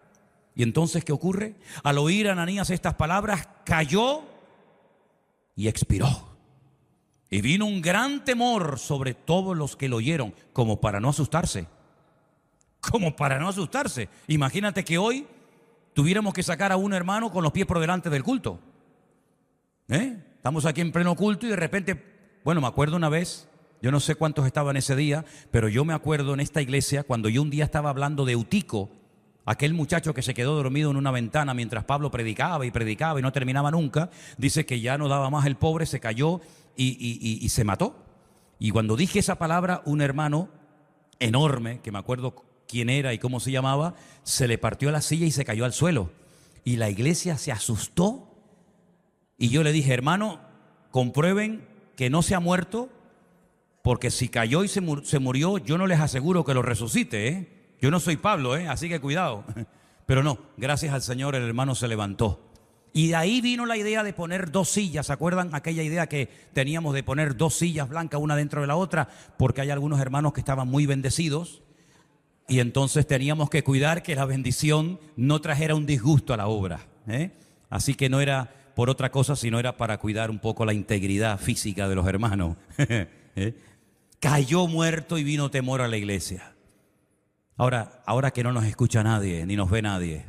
Y entonces, ¿qué ocurre? Al oír a Ananías estas palabras, cayó y expiró. Y vino un gran temor sobre todos los que lo oyeron, como para no asustarse. Como para no asustarse. Imagínate que hoy tuviéramos que sacar a un hermano con los pies por delante del culto. Estamos aquí en pleno culto y de repente, bueno, me acuerdo una vez, yo no sé cuántos estaban ese día, pero yo me acuerdo en esta iglesia cuando yo un día estaba hablando de Eutico, aquel muchacho que se quedó dormido en una ventana mientras Pablo predicaba y no terminaba nunca. Dice que ya no daba más el pobre, se cayó y se mató. Y cuando dije esa palabra, un hermano enorme, que me acuerdo quién era y cómo se llamaba, se le partió la silla y se cayó al suelo. Y la iglesia se asustó. Y yo le dije, hermano, comprueben que no se ha muerto, porque si cayó y se murió, yo no les aseguro que lo resucite, Yo no soy Pablo, así que cuidado. Pero no, gracias al Señor el hermano se levantó. Y de ahí vino la idea de poner 2 sillas. ¿Se acuerdan aquella idea que teníamos de poner 2 sillas blancas una dentro de la otra? Porque hay algunos hermanos que estaban muy bendecidos y entonces teníamos que cuidar que la bendición no trajera un disgusto a la obra. Así que no era por otra cosa, sino era para cuidar un poco la integridad física de los hermanos. Cayó muerto y vino temor a la iglesia. Ahora que no nos escucha nadie, ni nos ve nadie,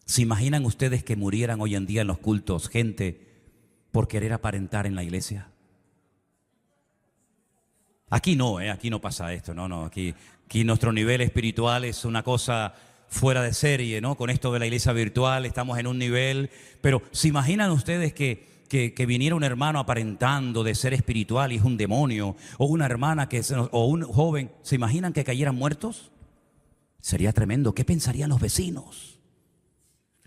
¿se imaginan ustedes que murieran hoy en día en los cultos gente por querer aparentar en la iglesia? Aquí no pasa esto, no, aquí nuestro nivel espiritual es una cosa fuera de serie, ¿no? Con esto de la iglesia virtual estamos en un nivel, pero ¿se imaginan ustedes que viniera un hermano aparentando de ser espiritual y es un demonio, o una hermana o un joven, ¿se imaginan que cayeran muertos? Sería tremendo. ¿Qué pensarían los vecinos?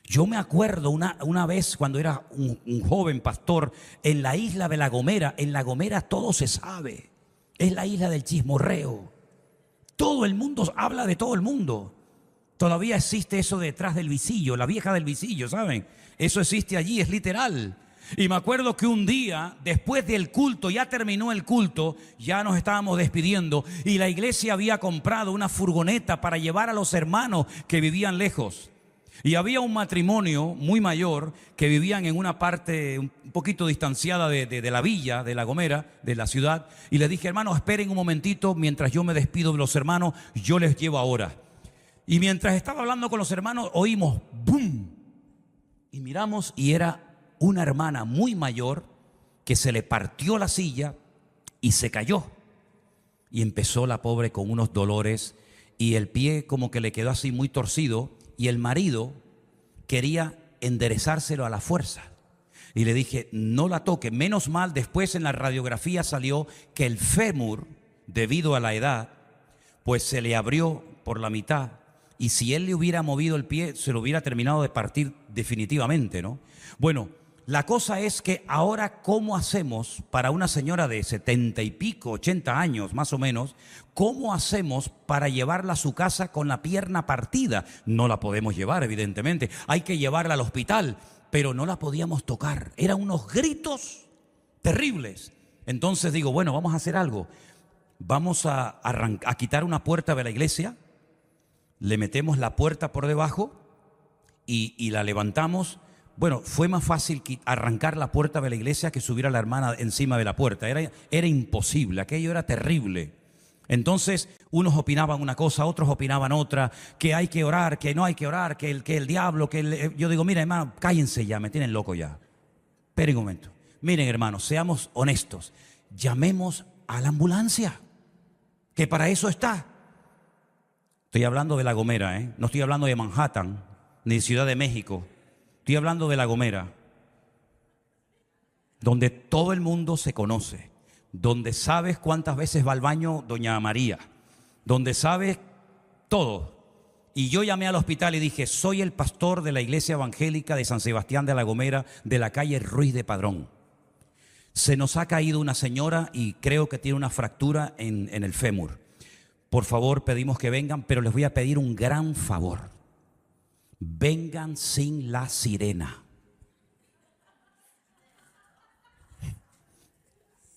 Yo me acuerdo una vez cuando era un joven pastor en la isla de La Gomera. En La Gomera todo se sabe. Es la isla del chismorreo. Todo el mundo habla de todo el mundo. Todavía existe eso detrás del visillo, la vieja del visillo, ¿saben? Eso existe allí, es literal. Y me acuerdo que un día, después del culto, ya terminó el culto, ya nos estábamos despidiendo y la iglesia había comprado una furgoneta para llevar a los hermanos que vivían lejos. Y había un matrimonio muy mayor que vivían en una parte un poquito distanciada de la villa, de La Gomera, de la ciudad. Y les dije, hermanos, esperen un momentito mientras yo me despido de los hermanos, yo les llevo ahora. Y mientras estaba hablando con los hermanos, oímos ¡bum! Y miramos y era una hermana muy mayor que se le partió la silla y se cayó. Y empezó la pobre con unos dolores y el pie como que le quedó así muy torcido y el marido quería enderezárselo a la fuerza. Y le dije, no la toque. Menos mal, después en la radiografía salió que el fémur, debido a la edad, pues se le abrió por la mitad. Y si él le hubiera movido el pie, se lo hubiera terminado de partir definitivamente, ¿no? Bueno, la cosa es que ahora, ¿cómo hacemos para una señora de 70 y pico, 80 años más o menos? ¿Cómo hacemos para llevarla a su casa con la pierna partida? No la podemos llevar, evidentemente. Hay que llevarla al hospital, pero no la podíamos tocar. Eran unos gritos terribles. Entonces digo, bueno, vamos a hacer algo. Vamos a quitar una puerta de la iglesia, le metemos la puerta por debajo y la levantamos. Bueno, fue más fácil arrancar la puerta de la iglesia que subir a la hermana encima de la puerta. Era imposible, aquello era terrible. Entonces, unos opinaban una cosa, otros opinaban otra, que hay que orar, que no hay que orar, que el diablo, yo digo, mira, hermano, cállense ya, me tienen loco ya. Esperen un momento. Miren, hermanos, seamos honestos. Llamemos a la ambulancia, que para eso está. Estoy hablando de La Gomera, no estoy hablando de Manhattan, ni de Ciudad de México. Estoy hablando de La Gomera, donde todo el mundo se conoce, donde sabes cuántas veces va al baño doña María, donde sabes todo. Y yo llamé al hospital y dije, soy el pastor de la iglesia evangélica de San Sebastián de La Gomera, de la calle Ruiz de Padrón. Se nos ha caído una señora y creo que tiene una fractura en el fémur. Por favor, pedimos que vengan, pero les voy a pedir un gran favor. Vengan sin la sirena.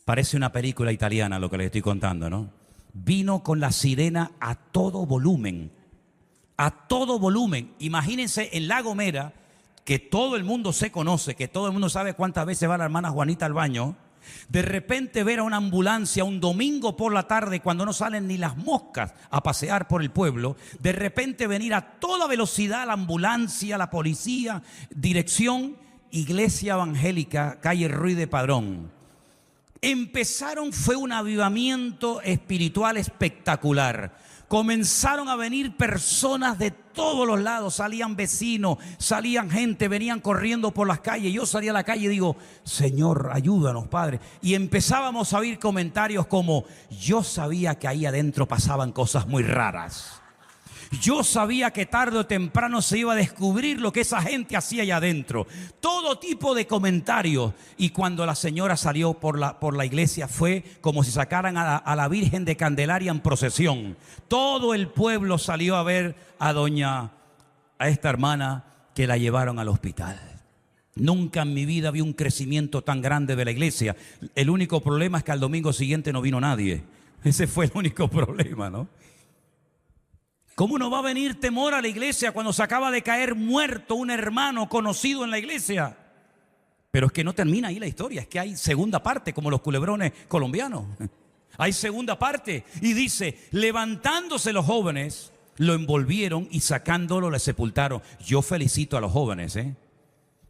Parece una película italiana lo que les estoy contando, ¿no? Vino con la sirena a todo volumen. a todo volumen. Imagínense en La Gomera, que todo el mundo se conoce, que todo el mundo sabe cuántas veces va la hermana Juanita al baño. De repente ver a una ambulancia un domingo por la tarde, cuando no salen ni las moscas a pasear por el pueblo, de repente venir a toda velocidad la ambulancia, la policía, dirección Iglesia Evangélica, calle Ruiz de Padrón. Fue un avivamiento espiritual espectacular. Comenzaron a venir personas de todos los lados, salían vecinos, salían gente, venían corriendo por las calles. Yo salía a la calle y digo, Señor, ayúdanos, Padre. Y empezábamos a oír comentarios como, yo sabía que ahí adentro pasaban cosas muy raras. Yo sabía que tarde o temprano se iba a descubrir lo que esa gente hacía allá adentro. Todo tipo de comentarios. Y cuando la señora salió por la iglesia, fue como si sacaran a la Virgen de Candelaria en procesión. Todo el pueblo salió a ver a esta hermana, que la llevaron al hospital. Nunca en mi vida vi un crecimiento tan grande de la iglesia. El único problema es que al domingo siguiente no vino nadie. Ese fue el único problema, ¿no? ¿Cómo no va a venir temor a la iglesia cuando se acaba de caer muerto un hermano conocido en la iglesia? Pero es que no termina ahí la historia, es que hay segunda parte, como los culebrones colombianos. Hay segunda parte y dice, levantándose los jóvenes, lo envolvieron y sacándolo le sepultaron. Yo felicito a los jóvenes,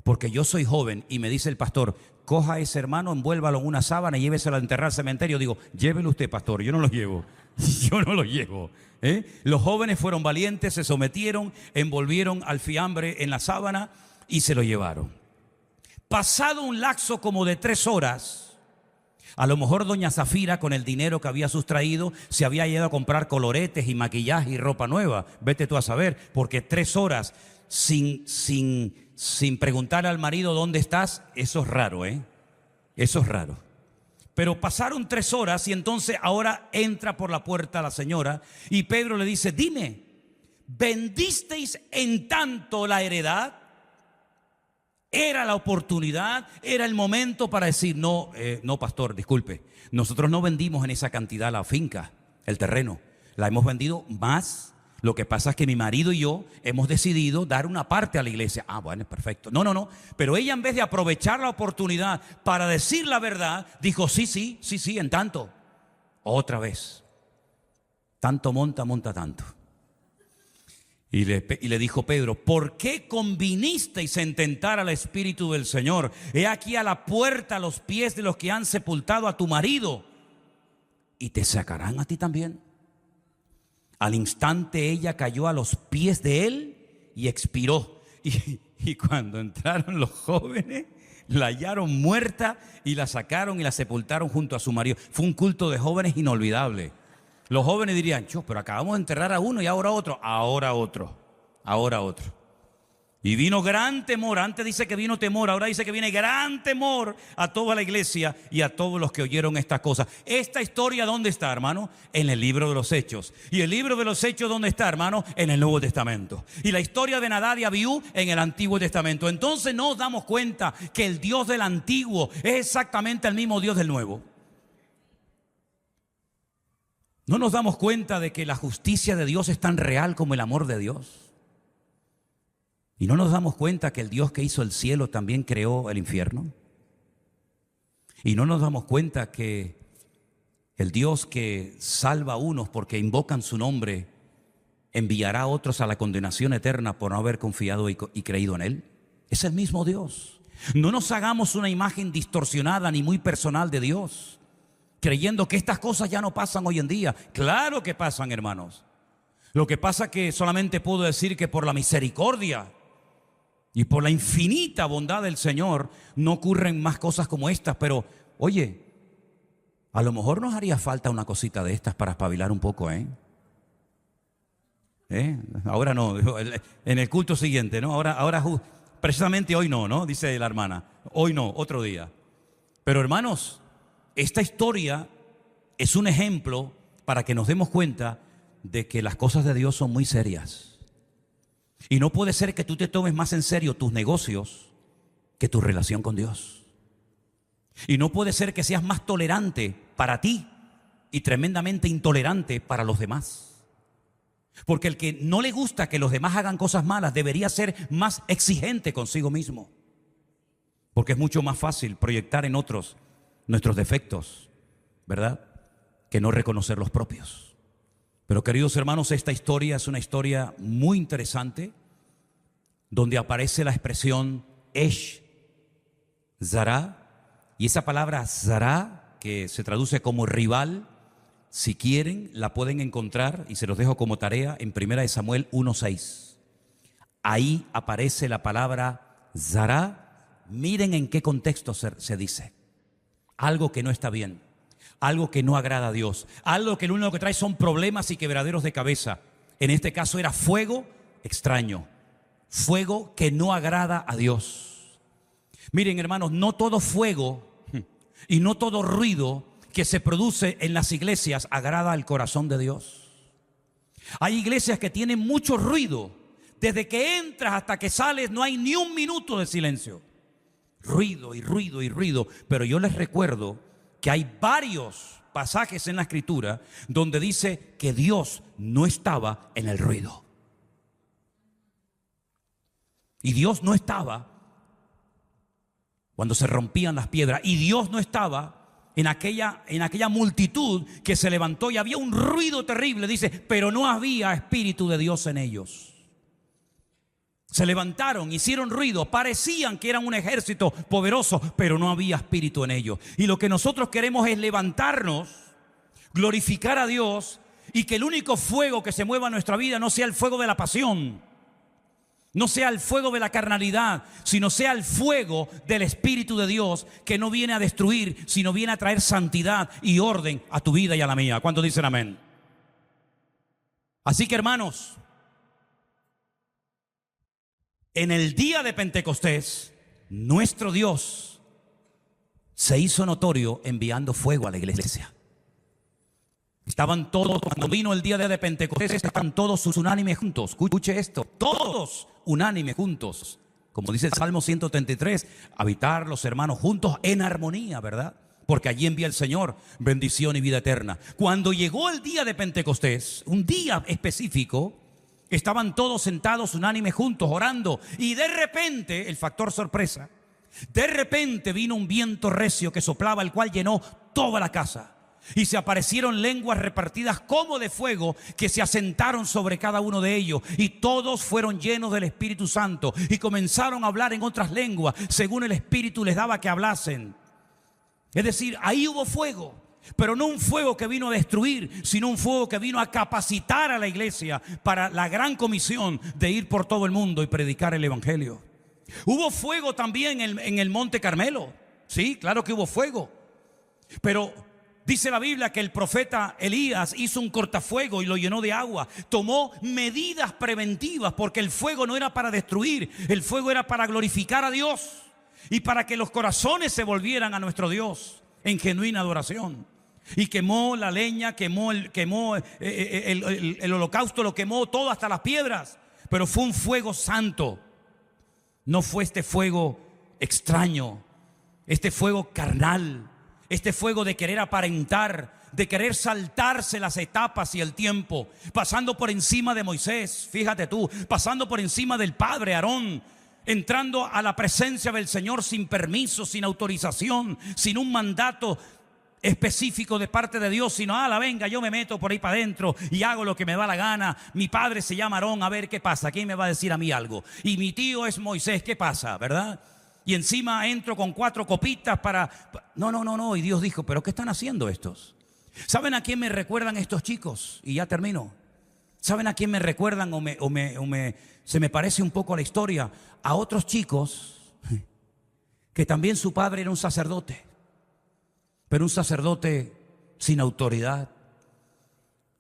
porque yo soy joven y me dice el pastor, coja a ese hermano, envuélvalo en una sábana y lléveselo a enterrar al cementerio. Digo, llévelo usted, pastor, yo no lo llevo. Yo no lo llevo. Los jóvenes fueron valientes, se sometieron, envolvieron al fiambre en la sábana y se lo llevaron. Pasado un lapso como de 3 horas, a lo mejor doña Zafira, con el dinero que había sustraído, se había ido a comprar coloretes y maquillaje y ropa nueva. Vete tú a saber, porque 3 horas sin preguntarle al marido dónde estás, eso es raro, Eso es raro. Pero pasaron 3 horas y entonces ahora entra por la puerta la señora y Pedro le dice, dime, ¿vendisteis en tanto la heredad? Era la oportunidad, era el momento para decir, no, pastor, disculpe, nosotros no vendimos en esa cantidad la finca, el terreno, la hemos vendido más. Lo que pasa es que mi marido y yo hemos decidido dar una parte a la iglesia. Ah, bueno, perfecto. No. Pero ella, en vez de aprovechar la oportunidad para decir la verdad, dijo, sí, en tanto. Otra vez. Tanto monta tanto. Y le dijo Pedro, ¿por qué convinisteis en tentar al Espíritu del Señor? He aquí a la puerta los pies de los que han sepultado a tu marido, y te sacarán a ti también. Al instante ella cayó a los pies de él y expiró. Y cuando entraron los jóvenes, la hallaron muerta y la sacaron y la sepultaron junto a su marido. Fue un culto de jóvenes inolvidable. Los jóvenes dirían, pero acabamos de enterrar a uno y ahora otro. Ahora otro. Y vino gran temor. Antes dice que vino temor, ahora dice que viene gran temor a toda la iglesia y a todos los que oyeron estas cosas. Esta historia, ¿dónde está, hermano? En el libro de los Hechos. Y el libro de los Hechos, ¿dónde está, hermano? En el Nuevo Testamento. Y la historia de Nadab y Abiú en el Antiguo Testamento. Entonces nos damos cuenta que el Dios del Antiguo es exactamente el mismo Dios del Nuevo. No nos damos cuenta de que la justicia de Dios es tan real como el amor de Dios. ¿Y no nos damos cuenta que el Dios que hizo el cielo también creó el infierno? ¿Y no nos damos cuenta que el Dios que salva a unos porque invocan su nombre, enviará a otros a la condenación eterna por no haber confiado y creído en Él? Es el mismo Dios. No nos hagamos una imagen distorsionada ni muy personal de Dios, creyendo que estas cosas ya no pasan hoy en día. Claro que pasan, hermanos. Lo que pasa es que solamente puedo decir que por la misericordia y por la infinita bondad del Señor no ocurren más cosas como estas. Pero, oye, a lo mejor nos haría falta una cosita de estas para espabilar un poco, Ahora no, en el culto siguiente, ¿no? Ahora precisamente hoy no, dice la hermana. Hoy no, otro día. Pero, hermanos, esta historia es un ejemplo para que nos demos cuenta de que las cosas de Dios son muy serias. Y no puede ser que tú te tomes más en serio tus negocios que tu relación con Dios. Y no puede ser que seas más tolerante para ti y tremendamente intolerante para los demás. Porque el que no le gusta que los demás hagan cosas malas debería ser más exigente consigo mismo. Porque es mucho más fácil proyectar en otros nuestros defectos, ¿verdad?, que no reconocer los propios. Pero queridos hermanos, esta historia es una historia muy interesante, donde aparece la expresión Esh Zará, y esa palabra Zará, que se traduce como rival, si quieren la pueden encontrar, y se los dejo como tarea, en 1 Samuel 1:6. Ahí aparece la palabra Zará. Miren en qué contexto se dice. Algo que no está bien, algo que no agrada a Dios, algo que lo único que trae son problemas y quebraderos de cabeza. En este caso era fuego extraño, fuego que no agrada a Dios. Miren, hermanos, no todo fuego y no todo ruido que se produce en las iglesias agrada al corazón de Dios. Hay iglesias que tienen mucho ruido. Desde que entras hasta que sales no hay ni un minuto de silencio. Ruido y ruido y ruido. Pero yo les recuerdo que hay varios pasajes en la Escritura donde dice que Dios no estaba en el ruido. Y Dios no estaba cuando se rompían las piedras. Y Dios no estaba en aquella multitud que se levantó y había un ruido terrible. Dice, pero no había Espíritu de Dios en ellos. Se levantaron, hicieron ruido, parecían que eran un ejército poderoso, pero no había espíritu en ellos. Y lo que nosotros queremos es levantarnos, glorificar a Dios, y que el único fuego que se mueva en nuestra vida no sea el fuego de la pasión, no sea el fuego de la carnalidad, sino sea el fuego del Espíritu de Dios, que no viene a destruir, sino viene a traer santidad y orden a tu vida y a la mía. ¿Cuántos dicen amén? Así que, hermanos, en el día de Pentecostés, nuestro Dios se hizo notorio enviando fuego a la iglesia. Estaban todos, cuando vino el día de Pentecostés, estaban todos unánimes juntos. Escuche esto, todos unánimes juntos. Como dice el Salmo 133, habitar los hermanos juntos en armonía, ¿verdad? Porque allí envía el Señor bendición y vida eterna. Cuando llegó el día de Pentecostés, un día específico, estaban todos sentados unánimes juntos orando, y de repente, el factor sorpresa, de repente vino un viento recio que soplaba, el cual llenó toda la casa, y se aparecieron lenguas repartidas como de fuego que se asentaron sobre cada uno de ellos, y todos fueron llenos del Espíritu Santo y comenzaron a hablar en otras lenguas según el Espíritu les daba que hablasen. Es decir, ahí hubo fuego. Pero no un fuego que vino a destruir, sino un fuego que vino a capacitar a la iglesia para la gran comisión de ir por todo el mundo y predicar el evangelio. Hubo fuego también en el Monte Carmelo. Sí, claro que hubo fuego. Pero dice la Biblia que el profeta Elías hizo un cortafuego y lo llenó de agua. Tomó medidas preventivas, porque el fuego no era para destruir, el fuego era para glorificar a Dios y para que los corazones se volvieran a nuestro Dios en genuina adoración. Y quemó la leña, quemó el holocausto, lo quemó todo hasta las piedras. Pero fue un fuego santo. No fue este fuego extraño, este fuego carnal, este fuego de querer aparentar, de querer saltarse las etapas y el tiempo, pasando por encima de Moisés, fíjate tú, pasando por encima del padre Aarón, entrando a la presencia del Señor sin permiso, sin autorización, sin un mandato específico de parte de Dios, sino, venga, yo me meto por ahí para adentro y hago lo que me da la gana. Mi padre se llama Aarón, a ver qué pasa, ¿quién me va a decir a mí algo? Y mi tío es Moisés, ¿qué pasa? ¿Verdad? Y encima entro con 4 copitas para... No. Y Dios dijo, ¿pero qué están haciendo estos? ¿Saben a quién me recuerdan estos chicos? Y ya termino. ¿Saben a quién me recuerdan se me parece un poco a la historia? A otros chicos que también su padre era un sacerdote, pero un sacerdote sin autoridad,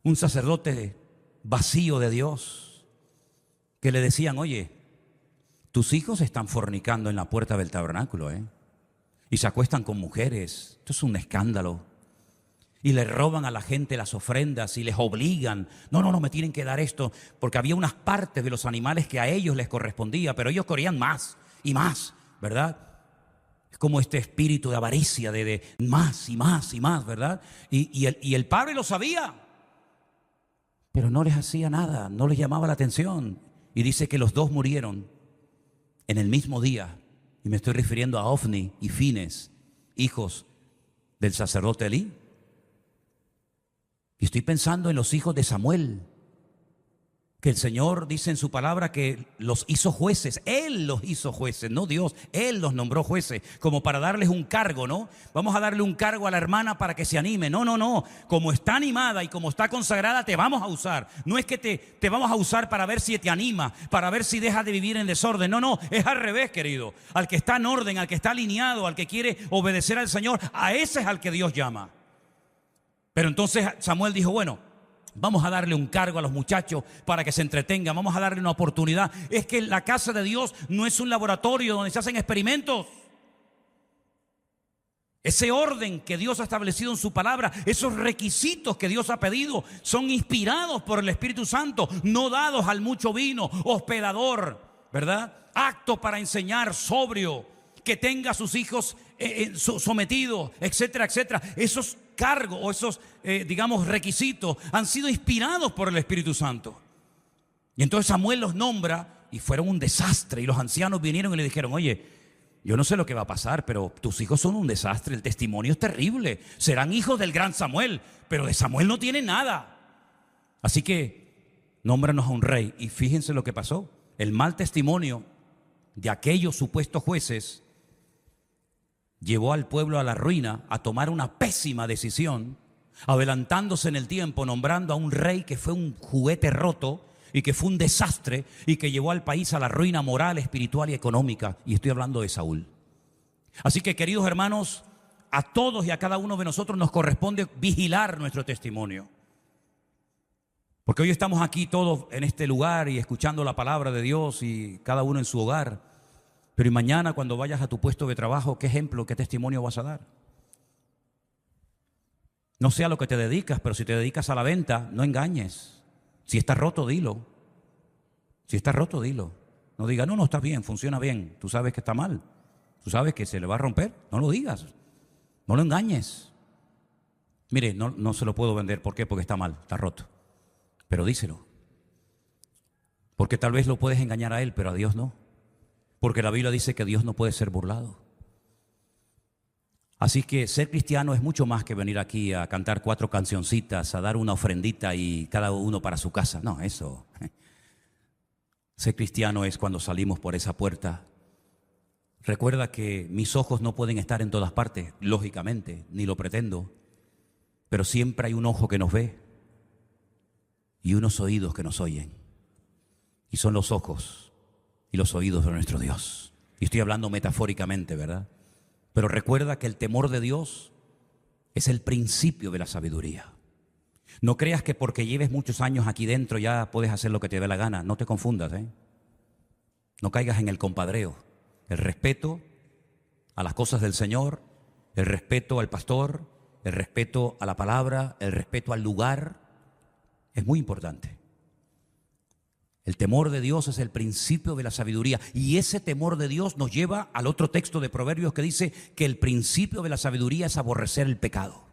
un sacerdote vacío de Dios, que le decían, oye, tus hijos están fornicando en la puerta del tabernáculo, y se acuestan con mujeres, esto es un escándalo. Y le roban a la gente las ofrendas y les obligan. No, me tienen que dar esto. Porque había unas partes de los animales que a ellos les correspondía, pero ellos querían más y más, ¿verdad? Es como este espíritu de avaricia, de más y más y más, ¿verdad? Y el padre lo sabía. pero no les hacía nada, no les llamaba la atención. Y dice que los dos murieron en el mismo día. Y me estoy refiriendo a Ofni y Fines, hijos del sacerdote Elí. Y estoy pensando en los hijos de Samuel, que el Señor dice en su palabra que los hizo jueces. Él los hizo jueces, no Dios. Él los nombró jueces, como para darles un cargo, ¿no? Vamos a darle un cargo a la hermana para que se anime. No, no, no. Como está animada y como está consagrada, te vamos a usar. No es que te vamos a usar para ver si te anima, para ver si dejas de vivir en desorden. No, no, es al revés, querido. Al que está en orden, al que está alineado, al que quiere obedecer al Señor, a ese es al que Dios llama. Pero entonces Samuel dijo, bueno, vamos a darle un cargo a los muchachos para que se entretengan, vamos a darle una oportunidad. Es que la casa de Dios no es un laboratorio donde se hacen experimentos. Ese orden que Dios ha establecido en su palabra, esos requisitos que Dios ha pedido, son inspirados por el Espíritu Santo, no dados al mucho vino, hospedador, ¿verdad? Apto para enseñar, sobrio, que tenga a sus hijos sometidos, etcétera, etcétera. Esos cargos o esos, digamos, requisitos han sido inspirados por el Espíritu Santo. Y entonces Samuel los nombra y fueron un desastre. Y los ancianos vinieron y le dijeron, oye, yo no sé lo que va a pasar, pero tus hijos son un desastre, el testimonio es terrible. Serán hijos del gran Samuel, pero de Samuel no tienen nada. Así que nómbranos a un rey. Y fíjense lo que pasó. El mal testimonio de aquellos supuestos jueces llevó al pueblo a la ruina, a tomar una pésima decisión, adelantándose en el tiempo, nombrando a un rey que fue un juguete roto y que fue un desastre y que llevó al país a la ruina moral, espiritual y económica. Y estoy hablando de Saúl. Así que, queridos hermanos, a todos y a cada uno de nosotros nos corresponde vigilar nuestro testimonio. Porque hoy estamos aquí todos en este lugar y escuchando la palabra de Dios y cada uno en su hogar. Pero y mañana cuando vayas a tu puesto de trabajo, ¿qué ejemplo, qué testimonio vas a dar? No sé a lo que te dedicas, pero si te dedicas a la venta, no engañes. Si está roto, dilo. Si está roto, dilo. No digas, no, no, está bien, funciona bien. Tú sabes que está mal. Tú sabes que se le va a romper. No lo digas. No lo engañes. Mire, no se lo puedo vender. ¿Por qué? Porque está mal, está roto. Pero díselo. Porque tal vez lo puedes engañar a él, pero a Dios no. Porque la Biblia dice que Dios no puede ser burlado. Así que ser cristiano es mucho más que venir aquí a cantar 4 cancioncitas, a dar una ofrendita y cada uno para su casa. No, eso. Ser cristiano es cuando salimos por esa puerta. Recuerda que mis ojos no pueden estar en todas partes, lógicamente, ni lo pretendo. Pero siempre hay un ojo que nos ve y unos oídos que nos oyen. Y son los ojos y los oídos de nuestro Dios. Y estoy hablando metafóricamente, ¿verdad? Pero recuerda que el temor de Dios es el principio de la sabiduría. No creas que porque lleves muchos años aquí dentro ya puedes hacer lo que te dé la gana. No te confundas, ¿eh? No caigas en el compadreo. El respeto a las cosas del Señor, el respeto al pastor, el respeto a la palabra, el respeto al lugar, es muy importante. El temor de Dios es el principio de la sabiduría y ese temor de Dios nos lleva al otro texto de Proverbios que dice que el principio de la sabiduría es aborrecer el pecado,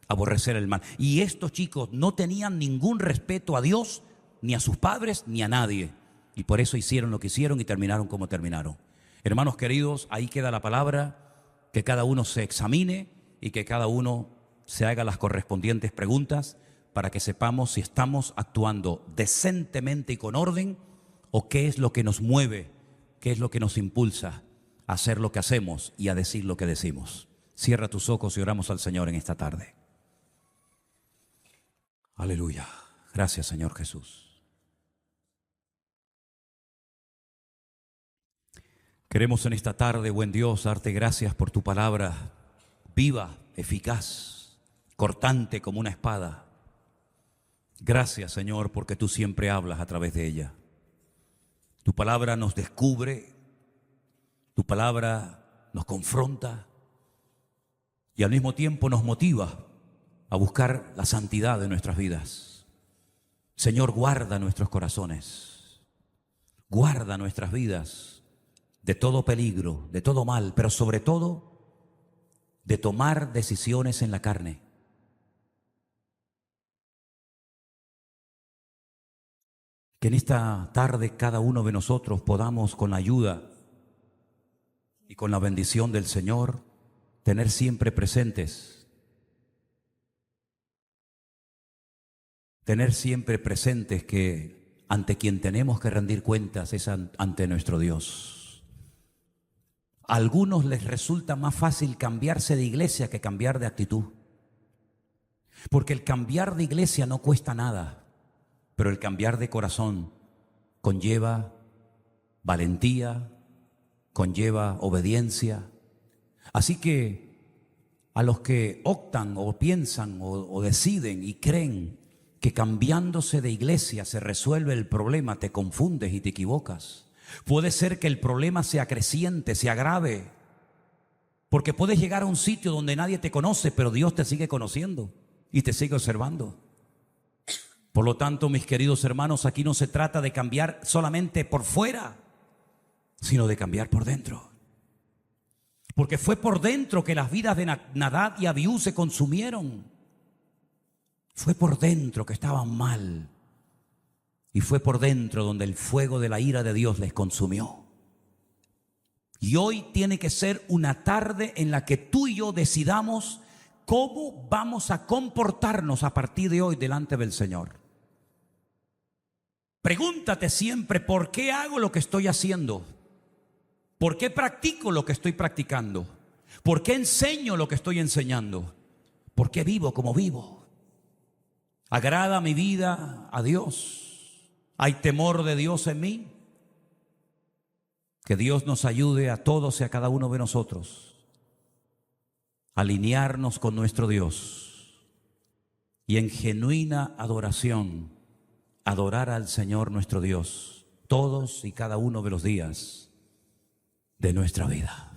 aborrecer el mal. Y estos chicos no tenían ningún respeto a Dios, ni a sus padres, ni a nadie. Y por eso hicieron lo que hicieron y terminaron como terminaron. Hermanos queridos, ahí queda la palabra, que cada uno se examine y que cada uno se haga las correspondientes preguntas para que sepamos si estamos actuando decentemente y con orden o qué es lo que nos mueve, qué es lo que nos impulsa a hacer lo que hacemos y a decir lo que decimos. Cierra tus ojos y oramos al Señor en esta tarde. Aleluya. Gracias, Señor Jesús. Queremos en esta tarde, buen Dios, darte gracias por tu palabra viva, eficaz, cortante como una espada. Gracias, Señor, porque tú siempre hablas a través de ella. Tu palabra nos descubre, tu palabra nos confronta y al mismo tiempo nos motiva a buscar la santidad de nuestras vidas. Señor, guarda nuestros corazones, guarda nuestras vidas de todo peligro, de todo mal, pero sobre todo de tomar decisiones en la carne. Que en esta tarde cada uno de nosotros podamos, con la ayuda y con la bendición del Señor, tener siempre presentes que ante quien tenemos que rendir cuentas es ante nuestro Dios. A algunos les resulta más fácil cambiarse de iglesia que cambiar de actitud, porque el cambiar de iglesia no cuesta nada, pero el cambiar de corazón conlleva valentía, conlleva obediencia. Así que a los que optan o piensan o deciden y creen que cambiándose de iglesia se resuelve el problema, te confundes y te equivocas. Puede ser que el problema se acreciente, se agrave, porque puedes llegar a un sitio donde nadie te conoce, pero Dios te sigue conociendo y te sigue observando. Por lo tanto, mis queridos hermanos, aquí no se trata de cambiar solamente por fuera, sino de cambiar por dentro. Porque fue por dentro que las vidas de Nadab y Abiú se consumieron. Fue por dentro que estaban mal. Y fue por dentro donde el fuego de la ira de Dios les consumió. Y hoy tiene que ser una tarde en la que tú y yo decidamos cómo vamos a comportarnos a partir de hoy delante del Señor. Pregúntate siempre, ¿por qué hago lo que estoy haciendo? ¿Por qué practico lo que estoy practicando? ¿Por qué enseño lo que estoy enseñando? ¿Por qué vivo como vivo? ¿Agrada mi vida a Dios? ¿Hay temor de Dios en mí? Que Dios nos ayude a todos y a cada uno de nosotros a alinearnos con nuestro Dios y en genuina adoración adorar al Señor nuestro Dios todos y cada uno de los días de nuestra vida.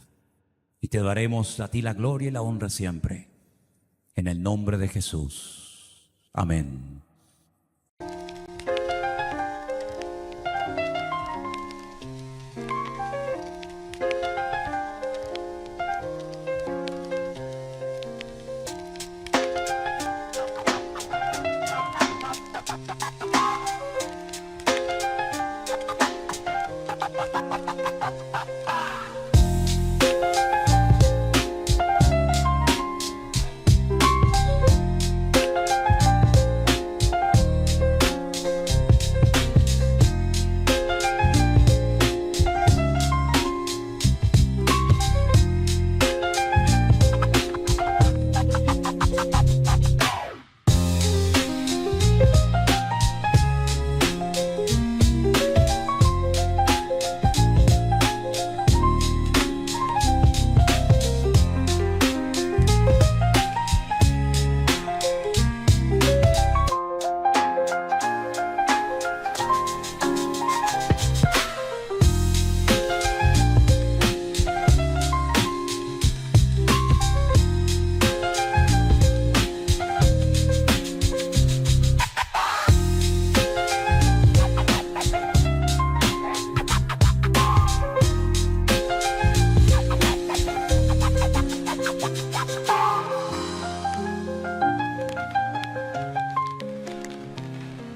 Y te daremos a ti la gloria y la honra siempre, en el nombre de Jesús. Amén.